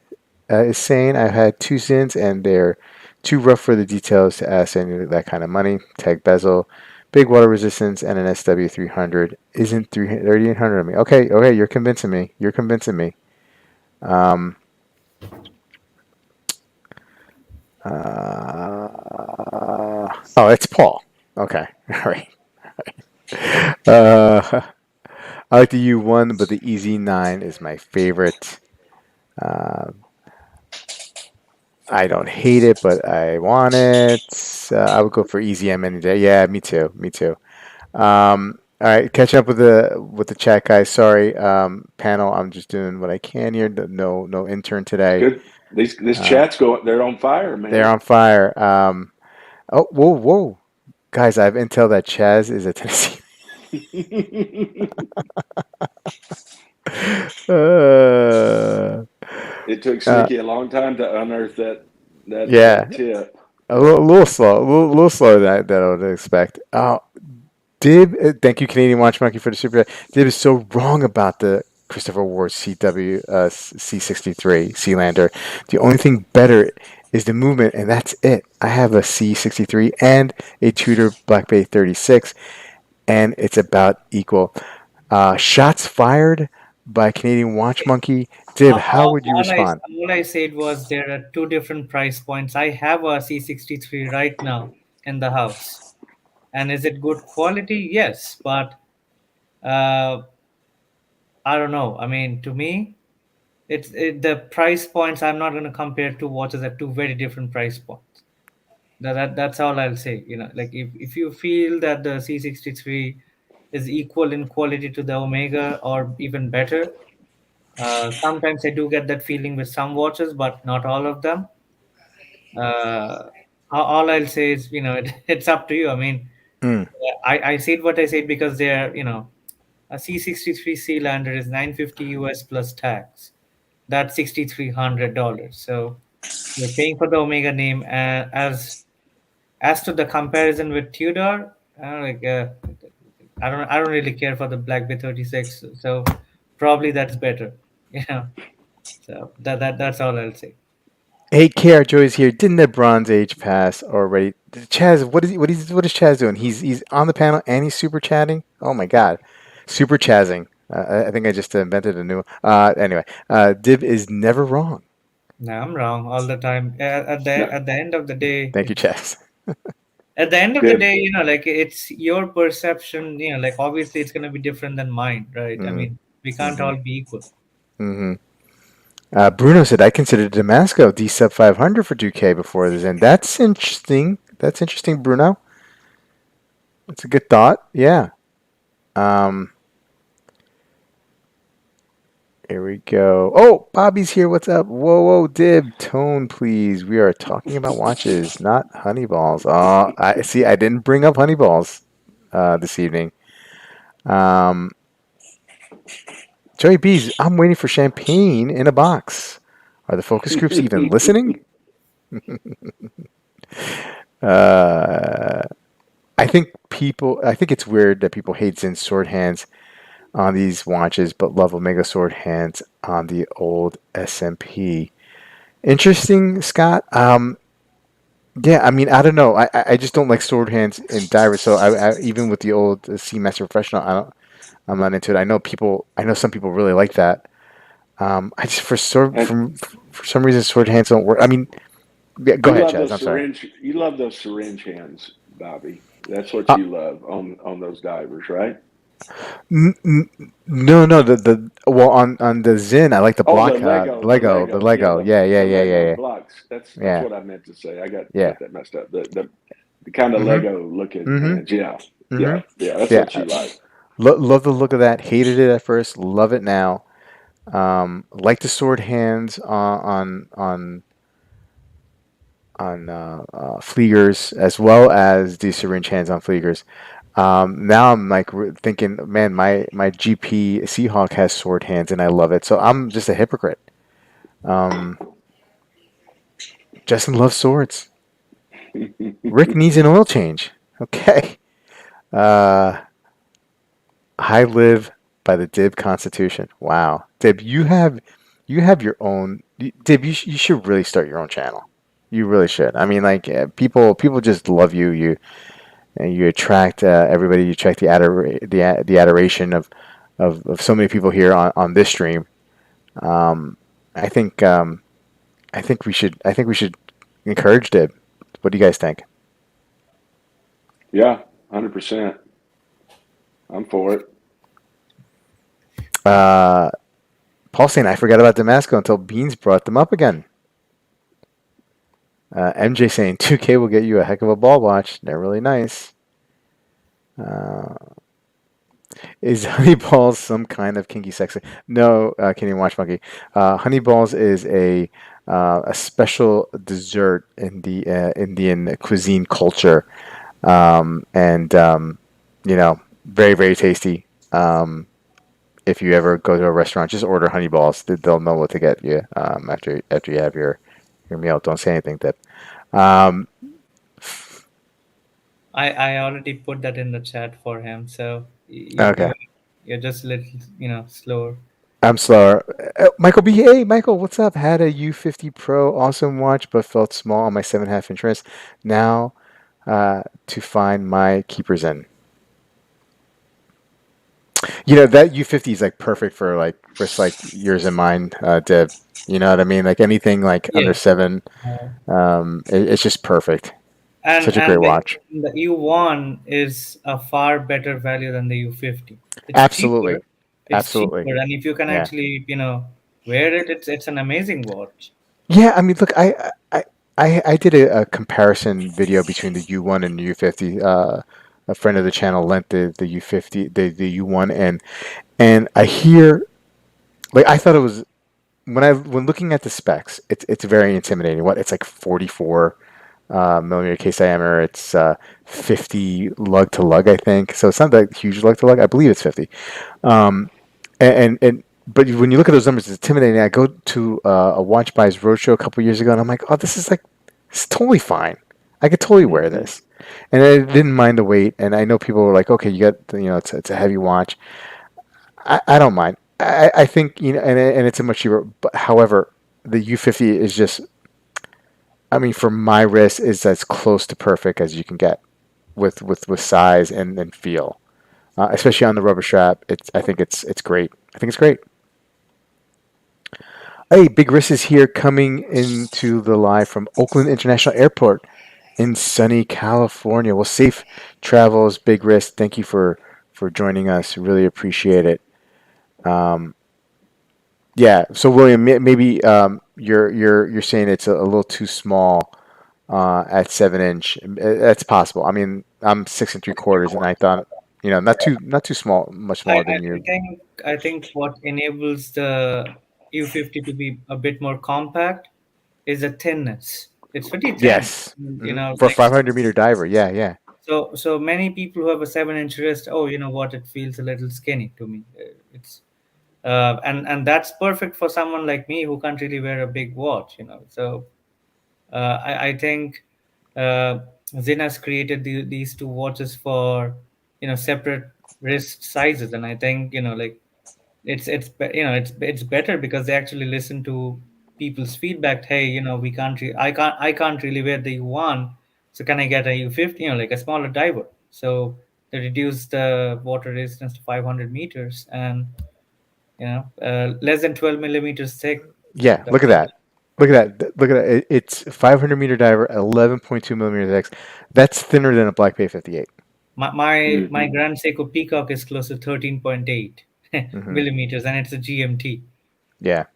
is saying I've had two Zens and they're too rough for the details to ask any that kind of money. Tag bezel, big water resistance, and an SW300 isn't 3800 of me. Okay, okay, you're convincing me. You're convincing me. Um, oh, it's Paul. Okay, all right. Uh, I like the U1, but the EZ9 is my favorite. Uh, I don't hate it, but I want it. I would go for EZM any day. Yeah, me too. Me too. All right, catch up with the chat, guys. Sorry, panel. I'm just doing what I can here. No intern today. Good. This Uh, chat's going. They're on fire, they're man. on fire. Oh, whoa, guys! I have intel that Chaz is a Tennessee. uh, It took uh, Sneaky a long time to unearth yeah, that tip. little slow, little slower than I would expect. Dib, thank you, Canadian Watch Monkey, for the super. Dib is so wrong about the Christopher Ward C63 Sealander. The only thing better is the movement, and that's it. I have a C63 and a Tudor Black Bay 36, and it's about equal. Shots fired by Canadian Watch Monkey. Dib, how would you respond? All I said was there are two different price points. I have a C63 right now in the house. And is it good quality? Yes. But uh, I don't know. I mean, to me, the price points, I'm not going to compare two watches at two very different price points. That's all I'll say. Like if you feel that the C63 is equal in quality to the Omega or even better, sometimes I do get that feeling with some watches, but not all of them. All I'll say is, it's up to you. I mean, Hmm. I said what I said because they're, a C63 Sealander is 950 US plus tax. That's $6,300. So you're paying for the Omega name. As to the comparison with Tudor, I don't really care for the Black Bay 36. So probably that's better. You know. So that's all I'll say. Hey, KR Joy's here. Didn't the Bronze Age pass already? Chaz, what is Chaz doing? He's on the panel and he's super chatting. Oh my God, super chazzing. I think I just invented a new. Anyway, Dib is never wrong. No, I'm wrong all the time. No, At the end of the day, Thank you, Chaz. at the end of the Dib. day, like it's your perception. Like obviously it's gonna be different than mine, right? I Mm-hmm. mean, we can't Mm-hmm. all be equal. Mm-hmm. Bruno said I considered Damasco D sub 500 for 2K before this, and that's interesting. That's interesting, Bruno. That's a good thought. Yeah. Um, Here we go. Oh, Bobby's here. What's up? Whoa, Dib. Tone, please. We are talking about watches, not honey balls. Oh, I see. I didn't bring up honey balls this evening. Um, Joey B's. I'm waiting for champagne in a box. Are the focus groups even listening? Uh, I think people. I think it's weird that people hate Zinn's sword hands on these watches, but love Omega sword hands on the old SMP. Interesting, Scott. Yeah, I mean, I don't know. I just don't like sword hands in divers. So even with the old Seamaster Professional, I'm not into it. I know some people really like that. I just And for some reason sword hands don't work. I mean, yeah, go you ahead, love Chaz. those I'm sorry. syringe. You love those syringe hands, Bobby. That's what Uh, you love on those divers, right? no, the well on the Zin, I like the Oh, the block, Lego, The yeah, Lego. Yeah, yeah, the yeah, yeah, Lego yeah, blocks. That's yeah, what I meant to say. I yeah. got that messed up. The kind of Mm-hmm. Lego looking Mm-hmm. hands. Yeah, Mm-hmm. yeah, yeah. That's Yeah. what you like. Love the look of that. Hated it at first. Love it now. Like the sword hands on Fleegers as well as the syringe hands on Fleegers. Now I'm like thinking, man, my GP Seahawk has sword hands and I love it. So I'm just a hypocrite. Um, Justin loves swords. Rick needs an oil change. Okay. Uh, I live by the Dib Constitution. Wow, Dib, you have your own. Dib, you should really start your own channel. You really should. I mean, like people just love you. You attract everybody. You attract the adoration of so many people here on this stream. Um, I think I think we should encourage Dib. What do you guys think? Yeah, 100%. I'm for it. Uh, Paul saying I forgot about Damasco until Beans brought them up again. MJ saying 2K will get you a heck of a ball watch. They're really nice. Uh, Is honey balls some kind of kinky sex? No, Canadian Watch Monkey. Honey balls is a special dessert in the Indian cuisine culture, and very very tasty. If you ever go to a restaurant, just order honey balls. They'll know what to get you after you have your meal. Don't say anything, Dip. Um, I already put that in the chat for him, so okay. you're just a little, slower. I'm slower. Michael B. Hey, Michael, what's up? Had a U50 Pro, awesome watch, but felt small on my 7.5 inch wrist. Now to find my keepers in. That U50 is like perfect for like wrists like yours and mine, Deb. You know what I mean? Like anything like under Yeah. seven, it's just perfect. and Such a great and watch. the U1 is a far better value than the U50. It's cheaper. Absolutely, It's absolutely. cheaper, and if you can Yeah. actually, wear it, it's an amazing watch. Yeah, I mean, look, I did a comparison video between the U1 and the U50. A friend of the channel lent the U50, the U1, and I hear like I thought it was when looking at the specs, it's very intimidating. What it's like 44 millimeter case diameter. It's 50 lug to lug, I think. So it's not that huge lug to lug. I believe it's 50. Um, and but when you look at those numbers, it's intimidating. I go to a Watch Buys Roadshow a couple years ago, and I'm like, oh, this is like, it's totally fine. I could totally wear Hmm. this, and I didn't mind the weight. And I know people were like, okay, you got, it's a heavy watch. I don't mind. I think and it's a much cheaper. But however, the U50 is just, I mean, for my wrist, is as close to perfect as you can get with size and feel, especially on the rubber strap. I think it's great. I think it's great. Hey, Big Riss is here coming into the live from Oakland International Airport in sunny California. Well, safe travels, Big Riss. Thank you for joining us. Really appreciate it. Um, yeah. So, William, maybe you're saying it's a little too small at 7 inch. That's possible. I mean, I'm 6 3/4, and I thought, not too small, much I, smaller I than you. I think what enables the U50 to be a bit more compact is the thinness. It's pretty thin. Yes. For a Like, 500-meter diver. Yeah, yeah. so many people who have a 7-inch wrist, oh, you know what, it feels a little skinny to me. It's and that's perfect for someone like me who can't really wear a big watch. So I think uh, Zin has created these two watches for separate wrist sizes, and I think like it's better because they actually listen to people's feedback. Hey, I can't really wear the U1, so can I get a U50? Like a smaller diver. So they reduce the water resistance to 500 meters and less than 12 millimeters thick. Yeah, That's look at it. that. Look at that. Look at that. It's 500-meter diver, 11.2 millimeters X. That's thinner than a Black Bay 58. My Hmm. Grand Seiko Peacock is close to 13.8 Hmm. millimeters, and it's a GMT. Yeah.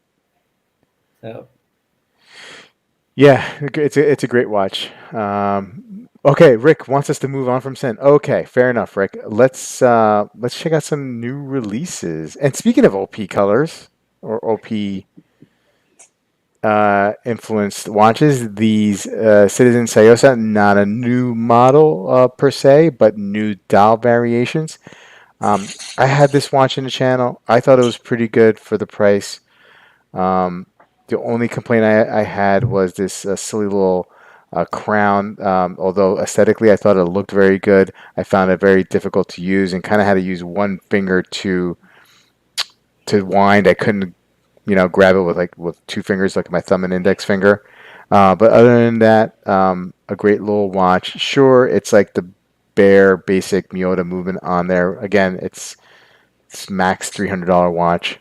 So Yeah, it's a great watch. Okay, Rick wants us to move on from Sin. Okay, fair enough, Rick. Let's check out some new releases. And speaking of OP colors or OP influenced watches, these Citizen Sayosa, not a new model per se, but new dial variations. I had this watch in the channel. I thought it was pretty good for the price. Um, the only complaint I had was this silly little crown. Although aesthetically, I thought it looked very good. I found it very difficult to use and kind of had to use one finger to wind. I couldn't, grab it with two fingers, like my thumb and index finger. But other than that, a great little watch. Sure, it's like the bare basic Miyota movement on there. Again, it's max $300 watch.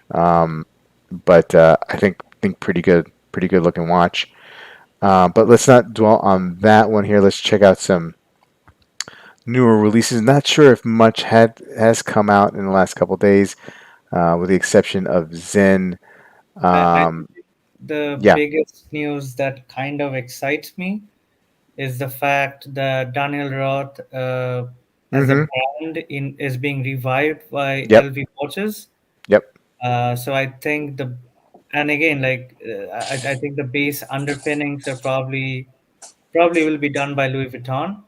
But I think pretty good looking watch. But let's not dwell on that one here. Let's check out some newer releases. Not sure if much has come out in the last couple days, with the exception of Zen. I Um, think the yeah, biggest news that kind of excites me is the fact that Daniel Roth as a Mm-hmm. brand in is being revived by Yep. LV watches. Yep. So I think and again, like I think the base underpinnings are probably will be done by Louis Vuitton.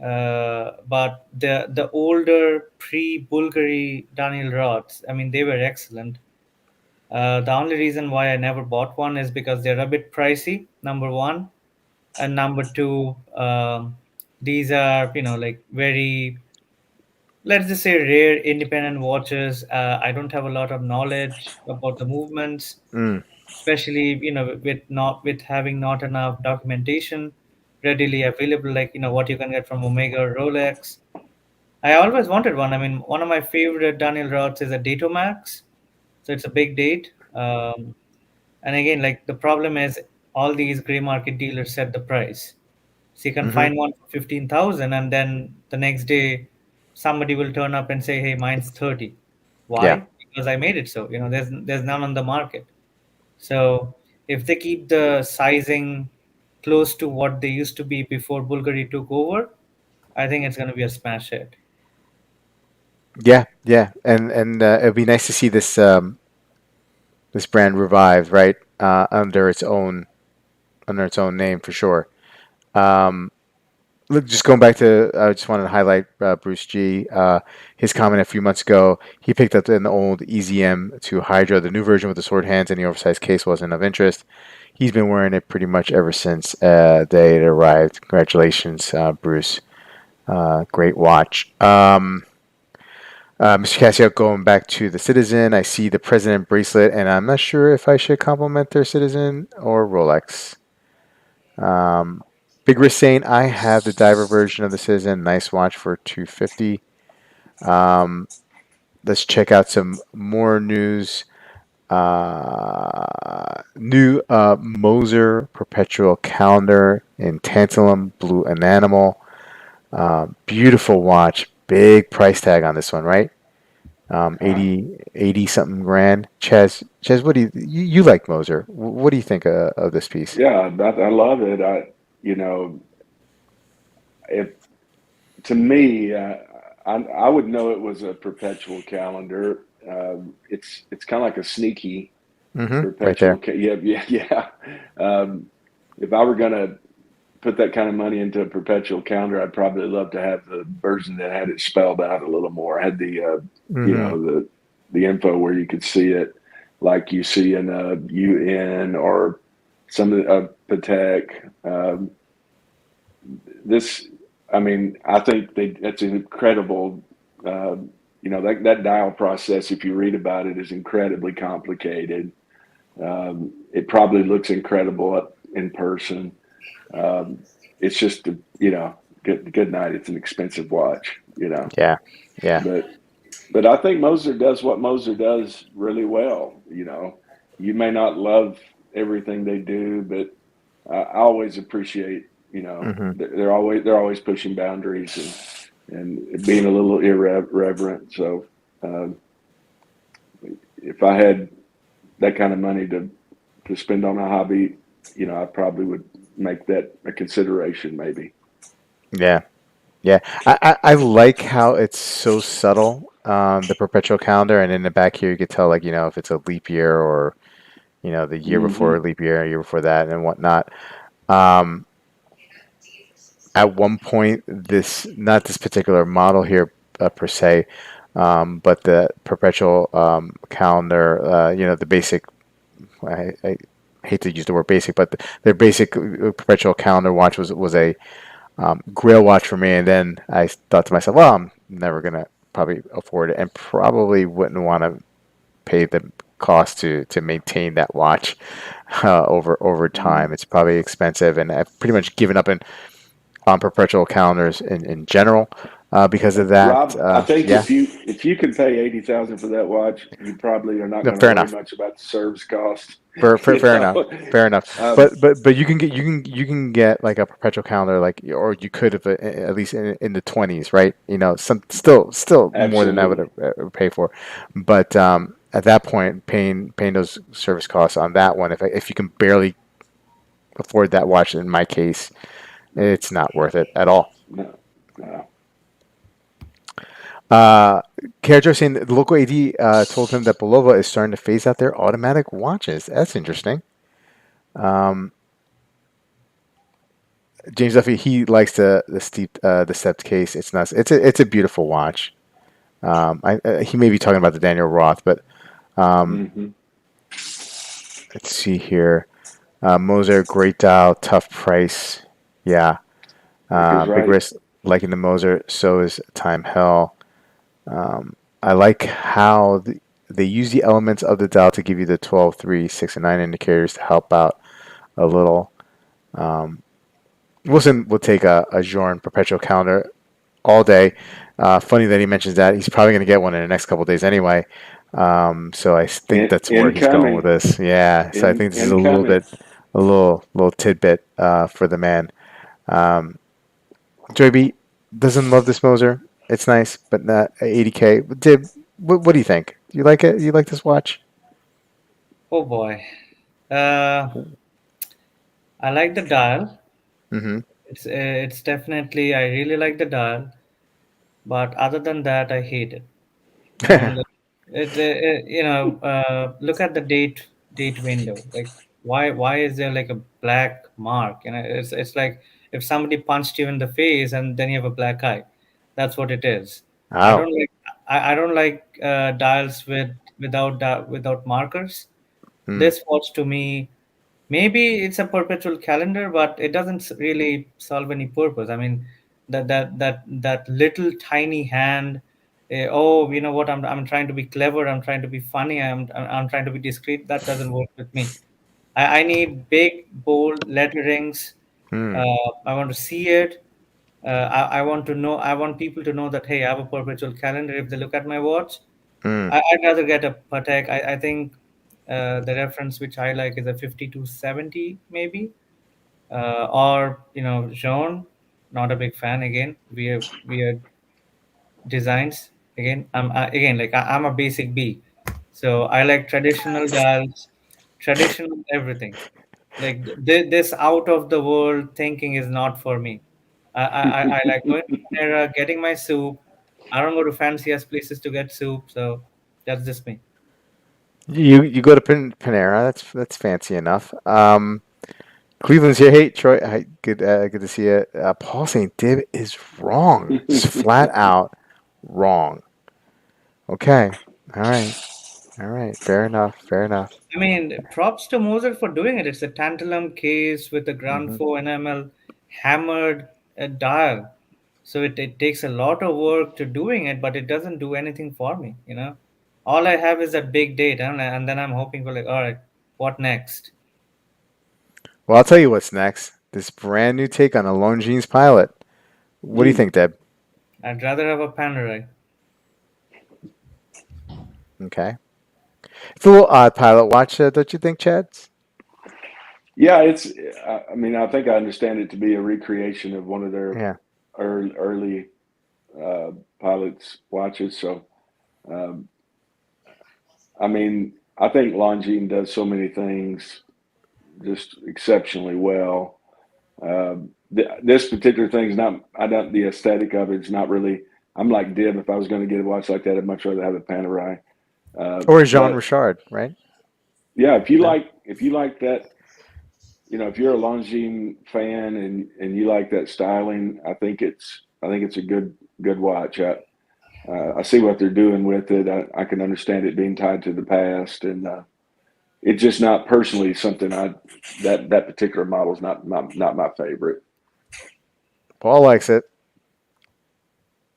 But the older pre-Bulgari Daniel Roths, I mean, they were excellent. The only reason why I never bought one is because they're a bit pricey. Number one, and number two, these are like very, let's just say, rare independent watches. I don't have a lot of knowledge about the movements, Mm. especially with having not enough documentation readily available, like what you can get from Omega or Rolex. I always wanted one. I mean, one of my favorite Daniel Roths is a Datomax, so it's a big date. And again, like the problem is all these gray market dealers set the price. So you can Mm-hmm. find one for 15,000, and then the next day somebody will turn up and say, "Hey, mine's 30." Yeah. Why? Because I made it so. There's none on the market. So if they keep the sizing close to what they used to be before Bulgari took over, I think it's going to be a smash hit. Yeah. Yeah. And it'd be nice to see this brand revived, right? Under its own name for sure. Um, Look, just going back to, I just wanted to highlight Bruce G. His comment a few months ago. He picked up an old EZM to Hydra. The new version with the sword hands and the oversized case wasn't of interest. He's been wearing it pretty much ever since they arrived. Congratulations, Bruce. Great watch. Mr. Casio, going back to the Citizen, I see the President bracelet, and I'm not sure if I should compliment their Citizen or Rolex. Um, Big Risk saying I have the diver version of the Citizen. Nice watch for 250. Um, let's check out some more news. New Moser perpetual calendar in tantalum blue enamel. Beautiful watch. Big price tag on this one, right? Uh, 80 something grand. Chaz, what do you like Moser? What do you think of this piece? yeah, I love it. You know, if to me, I would know it was a perpetual calendar. It's kind of like a sneaky Right perpetual. there. Yeah, yeah, yeah. If I were gonna put that kind of money into a perpetual calendar, I'd probably love to have the version that had it spelled out a little more. Had the Hmm. the info where you could see it, like you see in a UN or some of the Patek. This, I mean, I think that's an incredible. Uh, that dial process, if you read about it, is incredibly complicated. It probably looks incredible up in person. Um, it's just good night. It's an expensive watch, Yeah. Yeah. but I think Moser does what Moser does really well. You may not love everything they do, but I always appreciate. Hmm. They're always pushing boundaries and being a little irreverent. So um, if I had that kind of money to spend on a hobby, I probably would make that a consideration maybe. Yeah. Yeah. I like how it's so subtle. The perpetual calendar, and in the back here, you could tell, like, if it's a leap year or, the year before a Hmm. leap year, year before that, and whatnot. Um, at one point, not this particular model here per se, but the perpetual calendar, the basic, I hate to use the word basic, but their basic perpetual calendar watch was a grail watch for me. And then I thought to myself, well, I'm never gonna probably afford it, and probably wouldn't want to pay the cost to maintain that watch over Hmm. time. It's probably expensive, and I've pretty much given up on perpetual calendars in general because of that. Rob, I think Yeah, if you can pay 80,000 for that watch, you probably are not no, going to fair worry enough. much about the service cost. Fair enough. Fair enough. Um, But you can get like a perpetual calendar, like, or you could have at least in the 20s, right? Some still more than I would absolutely. pay for. But at that point, paying those service costs on that one, if you can barely afford that watch, in my case, it's not worth it at all. No, no. Uh, Karajo saying that the local AD told him that Belova is starting to phase out their automatic watches. That's interesting. Um, James Duffy, he likes the stepped case. It's nice. It's a beautiful watch. He may be talking about the Daniel Roth, but um, Hmm. let's see here. Moser, great dial, tough price. Yeah. Rick is Big right. risk, liking the Moser. So is Time Hell. I like how they use the elements of the dial to give you the 12, 3, 6, and 9 indicators to help out a little. Wilson will take a Jorn perpetual calendar all day. Funny that he mentions that. He's probably going to get one in the next couple of days anyway. So I think that's where he's going with Incoming, this. Yeah. So I think this is a little incoming. bit, a little tidbit for the man. Um, Joy B doesn't love this Moser. It's nice, but not 80K. Dib, what do you think? Do you like it? You like this watch? Oh boy. Uh, I like the dial. Mm-hmm. It's definitely I really like the dial, but other than that, I hate it. You know, like, look at the date window. Like, why is there like a black mark? You know, it's like if somebody punched you in the face and then you have a black eye. That's what it is. I Oh. don't like I don't like dials without markers. Mm, This watch to me, maybe it's a perpetual calendar, but it doesn't really solve any purpose. I mean, that little tiny hand. Oh, you know what? I'm trying to be clever. I'm trying to be funny. I'm trying to be discreet. That doesn't work with me. I need big, bold letterings. mm, I want to see it. I want to know. I want people to know that hey, I have a perpetual calendar. If they look at my watch, mm. I'd rather get a Patek. I think the reference which I like is a 5270 maybe, or Jean. Not a big fan again. We are designs again. Again like I'm a basic B, so I like traditional dials, traditional everything. Like this out of the world thinking is not for me. I like going to Panera, getting my soup. I don't go to fanciest places to get soup, so that's just me. You go to Panera. That's fancy enough. Cleveland's here. Hey Troy, hi, good to see you. Paul St. Dib is wrong. Just flat out wrong. Okay. All right. All right. Fair enough. Fair enough. I mean, props to Moser for doing it. It's a tantalum case with a ground Hmm. 4 enamel hammered dial. So it takes a lot of work to doing it, but it doesn't do anything for me, you know. All I have is that big date, and then I'm hoping for like, all right, what next? Well, I'll tell you what's next. This brand new take on a Longines pilot. What do you Mm. think, Deb? I'd rather have a Panerai. Okay. It's a little odd pilot watch, don't you think, Chad? Yeah, it's. I mean, I think I understand it to be a recreation of one of their Yeah. early uh, pilots' watches. So, um, I mean, I think Longines does so many things just exceptionally well. This particular thing is not. I don't. The aesthetic of it's not really. I'm like Dib. If I was going to get a watch like that, I'd much rather have a Panerai. Or Jean But Richard, right? yeah, Yeah. if you like that, if you're a Longines fan and you like that styling, I think it's a good watch. I see what they're doing with it. I can understand it being tied to the past, and it's just not personally something I that particular model is not my favorite. Paul likes it.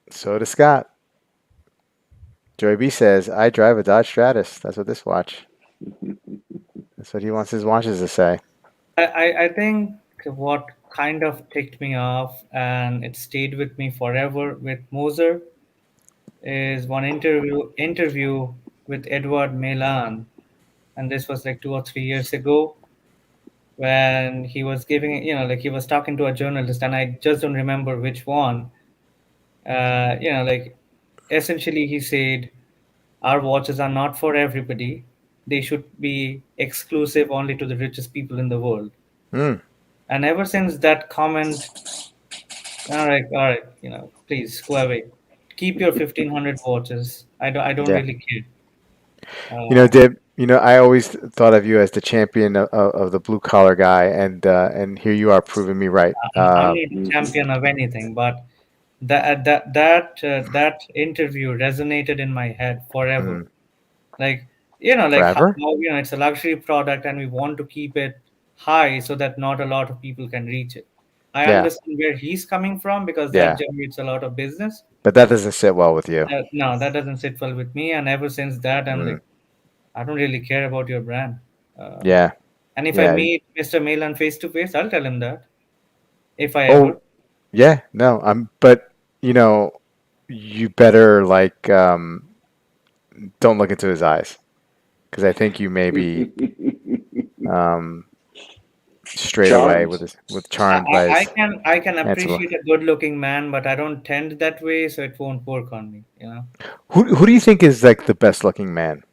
So does Scott. Joey B says, I drive a Dodge Stratus. That's what this watch. That's what he wants his watches to say. I think what kind of ticked me off and it stayed with me forever with Moser is one interview with Edward Milan, and this was like 2 or 3 years ago when he was giving, like he was talking to a journalist, and I just don't remember which one. Like essentially he said, "Our watches are not for everybody. They should be exclusive only to the richest people in the world." Mm. And ever since that comment, all right, please go away. keep your 1500 watches. I don't Yeah. really care. Uh, Dib, I always thought of you as the champion of the blue collar guy, and here you are proving me right. I'm not a Mhm. champion of anything, but that interview resonated in my head forever. Mm, Like like forever? how it's a luxury product, and we want to keep it high so that not a lot of people can reach it. I Yeah, understand where he's coming from because that yeah. generates a lot of business. But that doesn't sit well with you. No, that doesn't sit well with me. And ever since that, I'm Mm, like, I don't really care about your brand. Uh, yeah, and if I yeah. meet Mr. Milan face to face, I'll tell him that if I Oh, ever. yeah. No, but you know, you better don't look into his eyes because I think you may be um straight away Charmed. with I, charmed by I, I his can I can handsome look. appreciate a good looking man, but I don't tend that way, so it won't work on me. Who do you think is like the best looking man?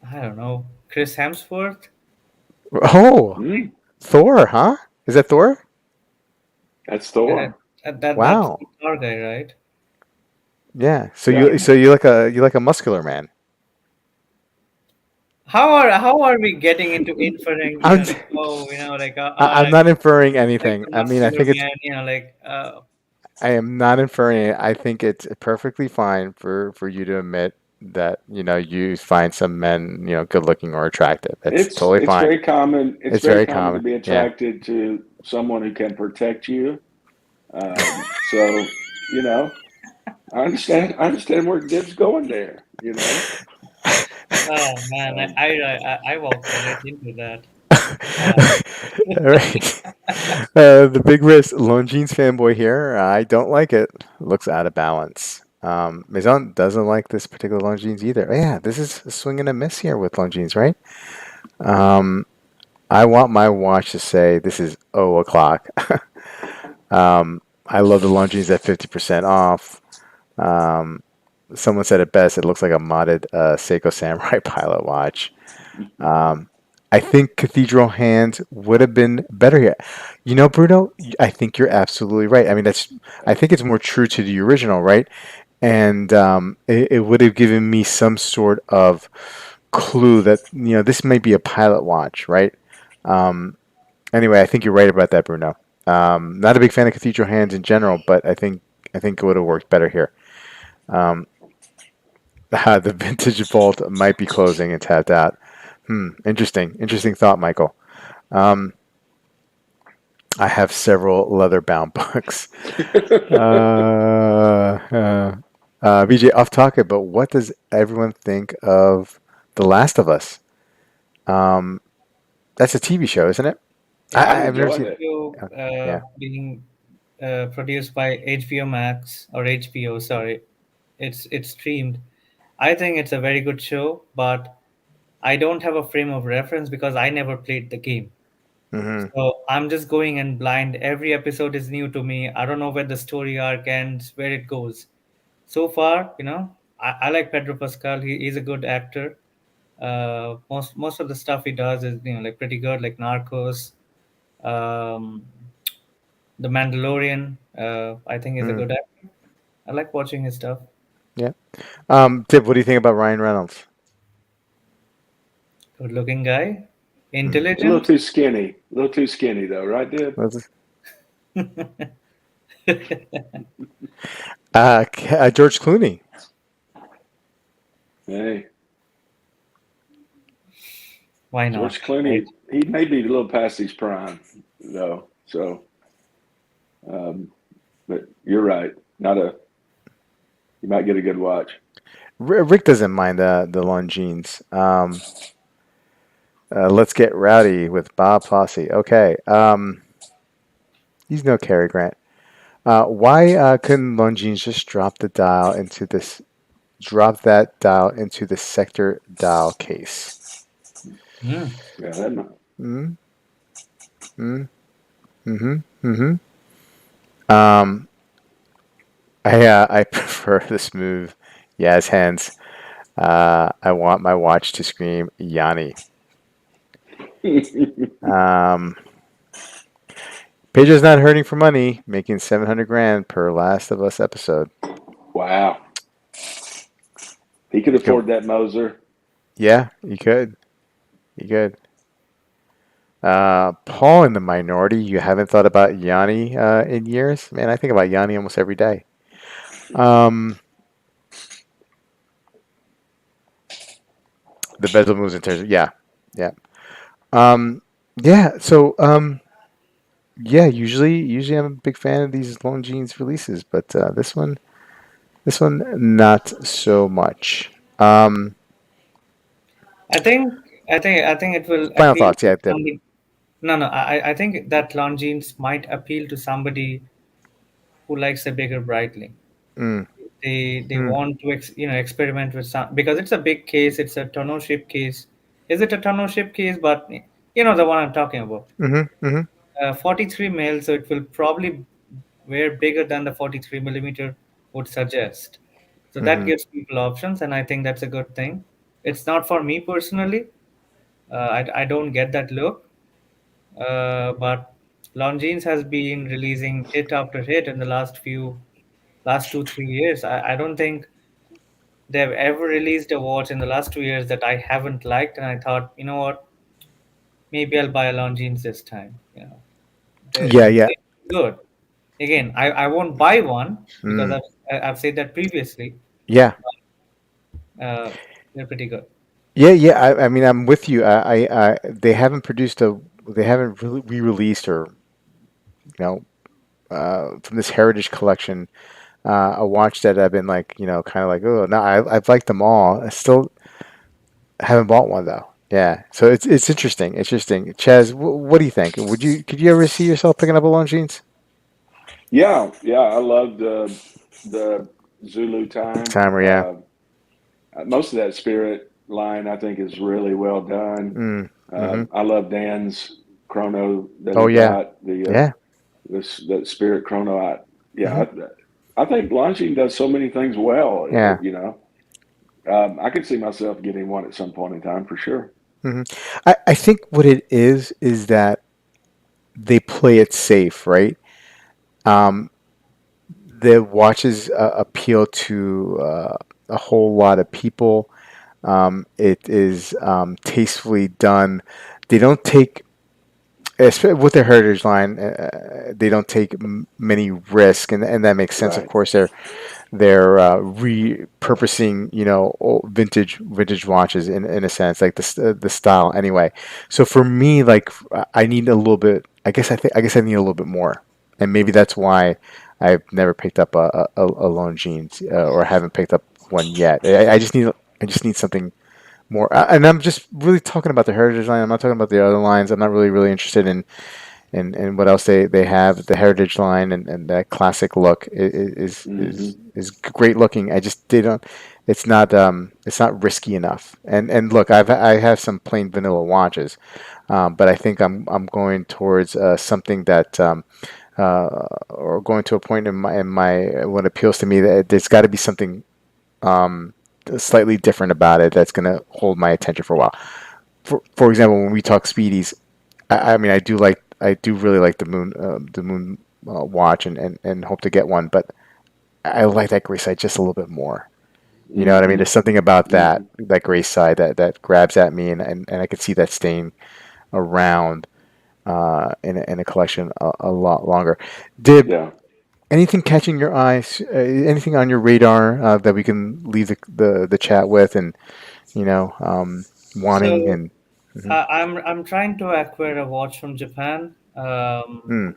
I don't know. Chris Hemsworth? Oh, Mm, Thor, huh? Is that Thor? that's Uh, Thor. that's the Wow. car guy, right? Yeah. So Yeah. you like a muscular man. How are we getting into inferring? I'm Like, oh, I'm not inferring like anything. the I mean, I muscular think it's man. I am not inferring it. I think it's perfectly fine for you to admit that you find some men good looking or attractive. It's It's totally it's fine. very common. It's It's very very common to common. be Yeah. attracted to someone who can protect you. So I understand. I understand where Dib's going there. oh man, Um, I walked right into that. All right. The big risk Longines fanboy here. I don't like it. Looks out of balance. Maison doesn't like this particular Longines either. Oh, yeah, this is a swing and a miss here with Longines, right? Um, I want my watch to say this is 0 o'clock. I love the Longines at 50% off. Um, Someone said it best. It looks like a modded Seiko Samurai pilot watch. Um, I think Cathedral Hands would have been better here. Bruno, I think you're absolutely right. I mean, I think it's more true to the original, right? And it would have given me some sort of clue that this might be a pilot watch, right? Um, anyway, I think you're right about that, Bruno. Not a big fan of Cathedral Hands in general, but I think it would have worked better here. Um, the vintage vault might be closing and tapped out. Interesting thought, Michael. Um, I have several leather-bound books. BJ, off topic, but what does everyone think of The Last of Us? Um, that's a TV show, isn't it? Yeah, I've I've it's never enjoyed seen. it. still Yeah. being produced by HBO Max or HBO. Sorry, it's streamed. I think it's a very good show, but I don't have a frame of reference because I never played the game. Hmm. So I'm just going in blind. Every episode is new to me. I don't know where the story arc ends, where it goes. So far, I like Pedro Pascal. He's a good actor. Most of the stuff he does is like pretty good, like Narcos, um, The Mandalorian. I think he's a Mm, good actor. I like watching his stuff. yeah. Tip, what do you think about Ryan Reynolds? Good looking guy, Mm. A little intelligent. too skinny. A little too skinny though, right, Dib? George Clooney. Hey, Why not? George Right? Clooney. He may be a little past his prime though. So, um, but you're right. Not a. You might get a good watch. Rick doesn't mind the Longines. Let's get rowdy with Bob Fosse. Okay. He's no Cary Grant. Why couldn't Longines just drop that dial into the sector dial case? Hmm. Yeah, that might. Mm, mm, mm-hmm, mm-hmm. Um, I prefer the smooth Yaz hands. I want my watch to scream Yanni. Um, Pedro's not hurting for money, making 700 grand per Last of Us episode. Wow. He could Go. afford that Moser. Yeah, you could. You could. Paul in the minority. You haven't thought about Yanni in years? Man, I think about Yanni almost every day. Um, the bezel moves in terms of, yeah, yeah. Um, yeah, so yeah, usually I'm a big fan of these Longines releases, but this one not so much. Um, I think it will Final appeal thoughts, to yeah, Deb. somebody. No, no, I think that Longines might appeal to somebody who likes a bigger Breitling. Mm, They mm, want to experiment with some, because it's a big case. It's a tonneau ship case. Is it a tonneau ship case? But you know the one I'm talking about. mm-hmm, mm-hmm, 43 mil, so it will probably wear bigger than the 43 millimeter would suggest. So that mm-hmm. gives people options, and I think that's a good thing. It's not for me personally. I don't get that look, but Longines has been releasing hit after hit in the last 2 3 years. I don't think they've ever released a watch in the last 2 years that I haven't liked, and I thought, you know what, maybe I'll buy a Longines this time. You know, Yeah, yeah, they're good. Again, I won't buy one because mm, I've said that previously. yeah, Uh, they're pretty good. yeah, yeah. I mean, I'm with you. They haven't produced they haven't really re-released or you know, from this heritage collection, a watch that I've been like, kind of like, oh, no, I've liked them all. I still haven't bought one though. Yeah, so it's interesting. Interesting. Chaz, what do you think? Could you ever see yourself picking up a Longines? Yeah, yeah. I loved the Zulu time. Timer, yeah. Most of that Spirit line, I think, is really well done. Mm, mm-hmm. I love Dan's chrono that Oh he yeah, got yeah. the Spirit chrono. Mm-hmm. Yeah, I think Longines does so many things well. Yeah. I could see myself getting one at some point in time for sure. Hmm. I think what it is that they play it safe, right? Um, the watches appeal to a whole lot of people. It is tastefully done. They don't take, with their heritage line, they don't take many risks, and that makes sense. Of Right. course, they're repurposing, vintage watches in a sense, like the style anyway. So for me, like I need a little bit. I guess I need a little bit more, and maybe that's why I've never picked up a Longines or haven't picked up one yet. I just need something more. And I'm just really talking about the heritage line. I'm not talking about the other lines. I'm not really interested in what else they have. The heritage line and that classic look Hmm. is great looking. I just they don't. It's not risky enough. And look, I have some plain vanilla watches, but I think I'm going towards something that. Or going to a point in my what appeals to me, that there's got to be something slightly different about it that's going to hold my attention for a while. For example, when we talk speedies, I mean I do really like the moon watch and hope to get one, but I like that gray side just a little bit more. You know what I mean? Hmm. There's something about Hmm. that gray side that grabs at me, and I could see that staying around in a collection a lot longer. Did Yeah. anything catching your eyes? Anything on your radar that we can leave the chat with, and wanting So and mhm. I'm trying to acquire a watch from Japan. Mm,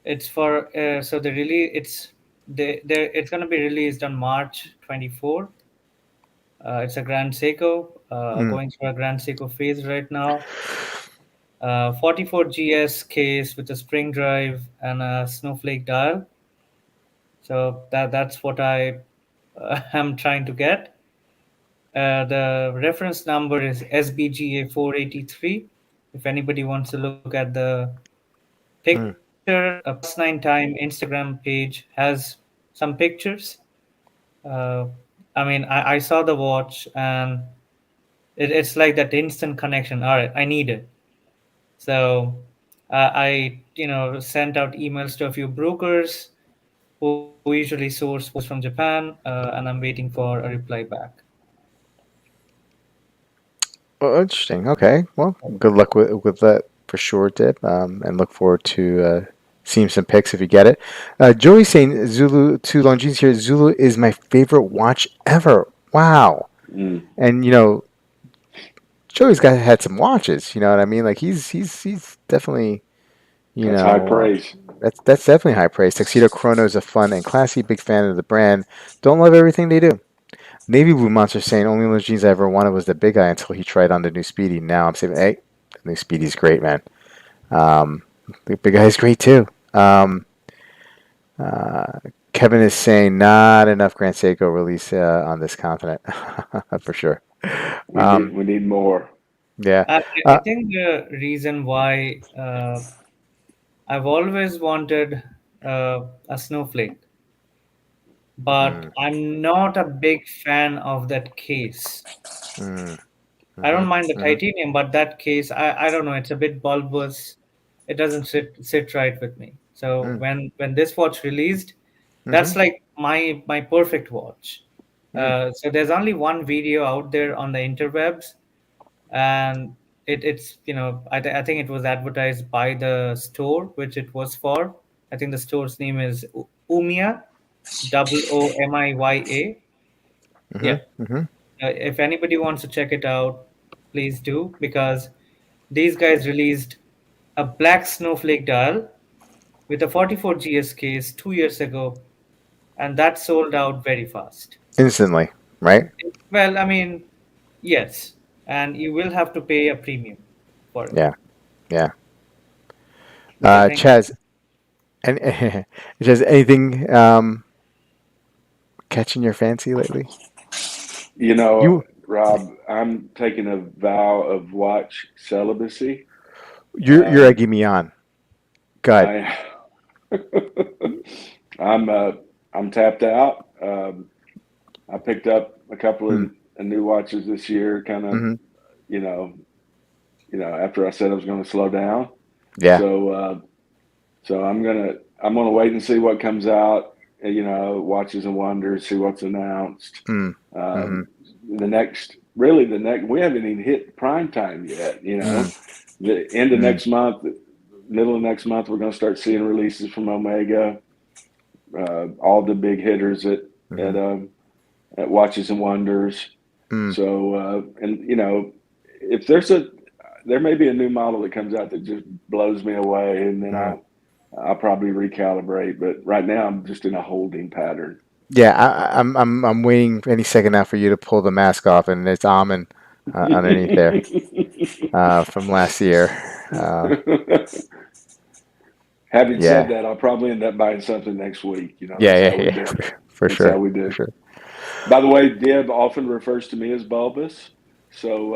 It's for so the release it's going to be released on March 24. It's a Grand Seiko, mm, going through a Grand Seiko phase right now. 44 GS case with a spring drive and a snowflake dial. So that's what I am trying to get. The reference number is SBGA 483. If anybody wants to look at the mm, picture, a plus nine time Instagram page has some pictures. Uh, I mean, I saw the watch and it's like that instant connection. All right, I need it. So I sent out emails to a few brokers who usually source from Japan, and I'm waiting for a reply back. Well, interesting. Okay. Well, good luck with that for sure, Dib. And look forward to seeing some pics if you get it. Joey's saying Zulu to Longines here. Zulu is my favorite watch ever. Wow. Mm, And Joey's got had some watches. You know what I mean? Like he's definitely you that's high know praise. that's definitely high praise. Tuxedo Chrono is a fun and classy. Big fan of the brand. Don't love everything they do. Navy Blue Monster saying only one of the jeans I ever wanted was the big guy until he tried on the new Speedy. Now I'm saying, hey, the new Speedy's great, man. Um, the big guy's great too. Uh, Kevin is saying not enough Grand Seiko release on this continent for sure. We need Um, we need more. yeah. I Uh, think the reason why I've always wanted a snowflake, but mm, I'm not a big fan of that case. mm, I don't mhm, mind the mhm, titanium, but that case, I don't know, it's a bit bulbous. It doesn't sit right with me. So mm, when this watch released, mhm, that's like my perfect watch. mm. So there's only one video out there on the interwebs, and I think it was advertised by the store which it was for. I think the store's name is Umia, Omiya. Yeah. Mhm, mhm. If anybody wants to check it out, please do, because these guys released a black snowflake dial with a 44 GS case 2 years ago, and that sold out very fast. Instantly, right? Well, I mean, yes, and you will have to pay a premium for it. Yeah, yeah. But I think Chaz, and Chaz, anything catching your fancy lately? You know, You, Rob, I'm taking a vow of watch celibacy. you're Um, egging me on. Good. I I'm I'm tapped out. I picked up a couple Mm, of new watches this year, kind of, hmm. you know, after I said I was going to slow down. Yeah. So I'm gonna wait and see what comes out. Watches and wonders, see what's announced. Mm, hmm. Um, the next, we haven't even hit prime time yet. Mm, The end of mm, next month, middle of next month, we're going to start seeing releases from Omega. All the big hitters at hmm. um, at Watches and Wonders. Mm, So and if there may be a new model that comes out that just blows me away, and then mm. I'll probably recalibrate. But right now, I'm just in a holding pattern. Yeah, I'm waiting any second now for you to pull the mask off, and it's Amin underneath there from last year. Having said Yeah, that, I'll probably end up buying something next week. yeah, That's yeah, how we yeah, do. for That's how sure, we for do. sure. By the way, Dib often refers to me as bulbous, so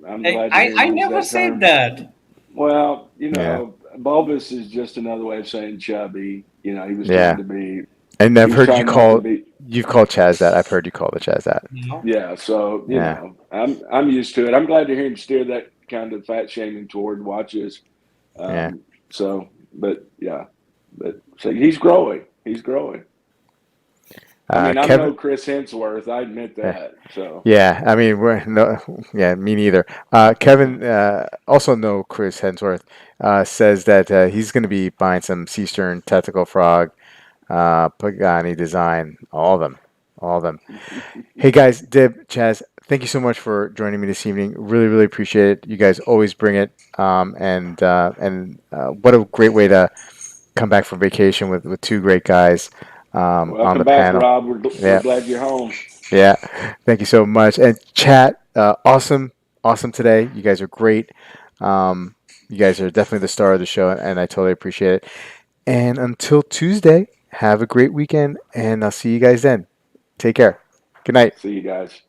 I'm I, glad to I, hear him I use never that said term. that. Well, Yeah, bulbous is just another way of saying chubby. He was trying yeah. to be, And he I've was heard you trying not to call be. you've called Chaz that. I've heard you call the Chaz that. No. Yeah, so Yeah, I'm used to it. I'm glad to hear him steer that kind of fat shaming toward watches. yeah. But yeah, but so he's growing. He's growing. I mean, I'm Kevin. no Chris Hemsworth. I admit Yeah, that. So yeah. I mean, we're no. Yeah, me neither. Kevin, also no Chris Hemsworth, says that he's going to be buying some Sea Stern Tactical Frog, Pagani design, all of them, all of them. Hey guys, Dib, Chaz, thank you so much for joining me this evening. Really, really appreciate it. You guys always bring it, and what a great way to come back from vacation with two great guys on welcome the back, panel. Rob. We're Yeah, glad you're home. yeah. Thank you so much. And chat, awesome, awesome today. You guys are great. Um, you guys are definitely the star of the show, and I totally appreciate it. And until Tuesday, have a great weekend, and I'll see you guys then. Take care. Good night. See you guys.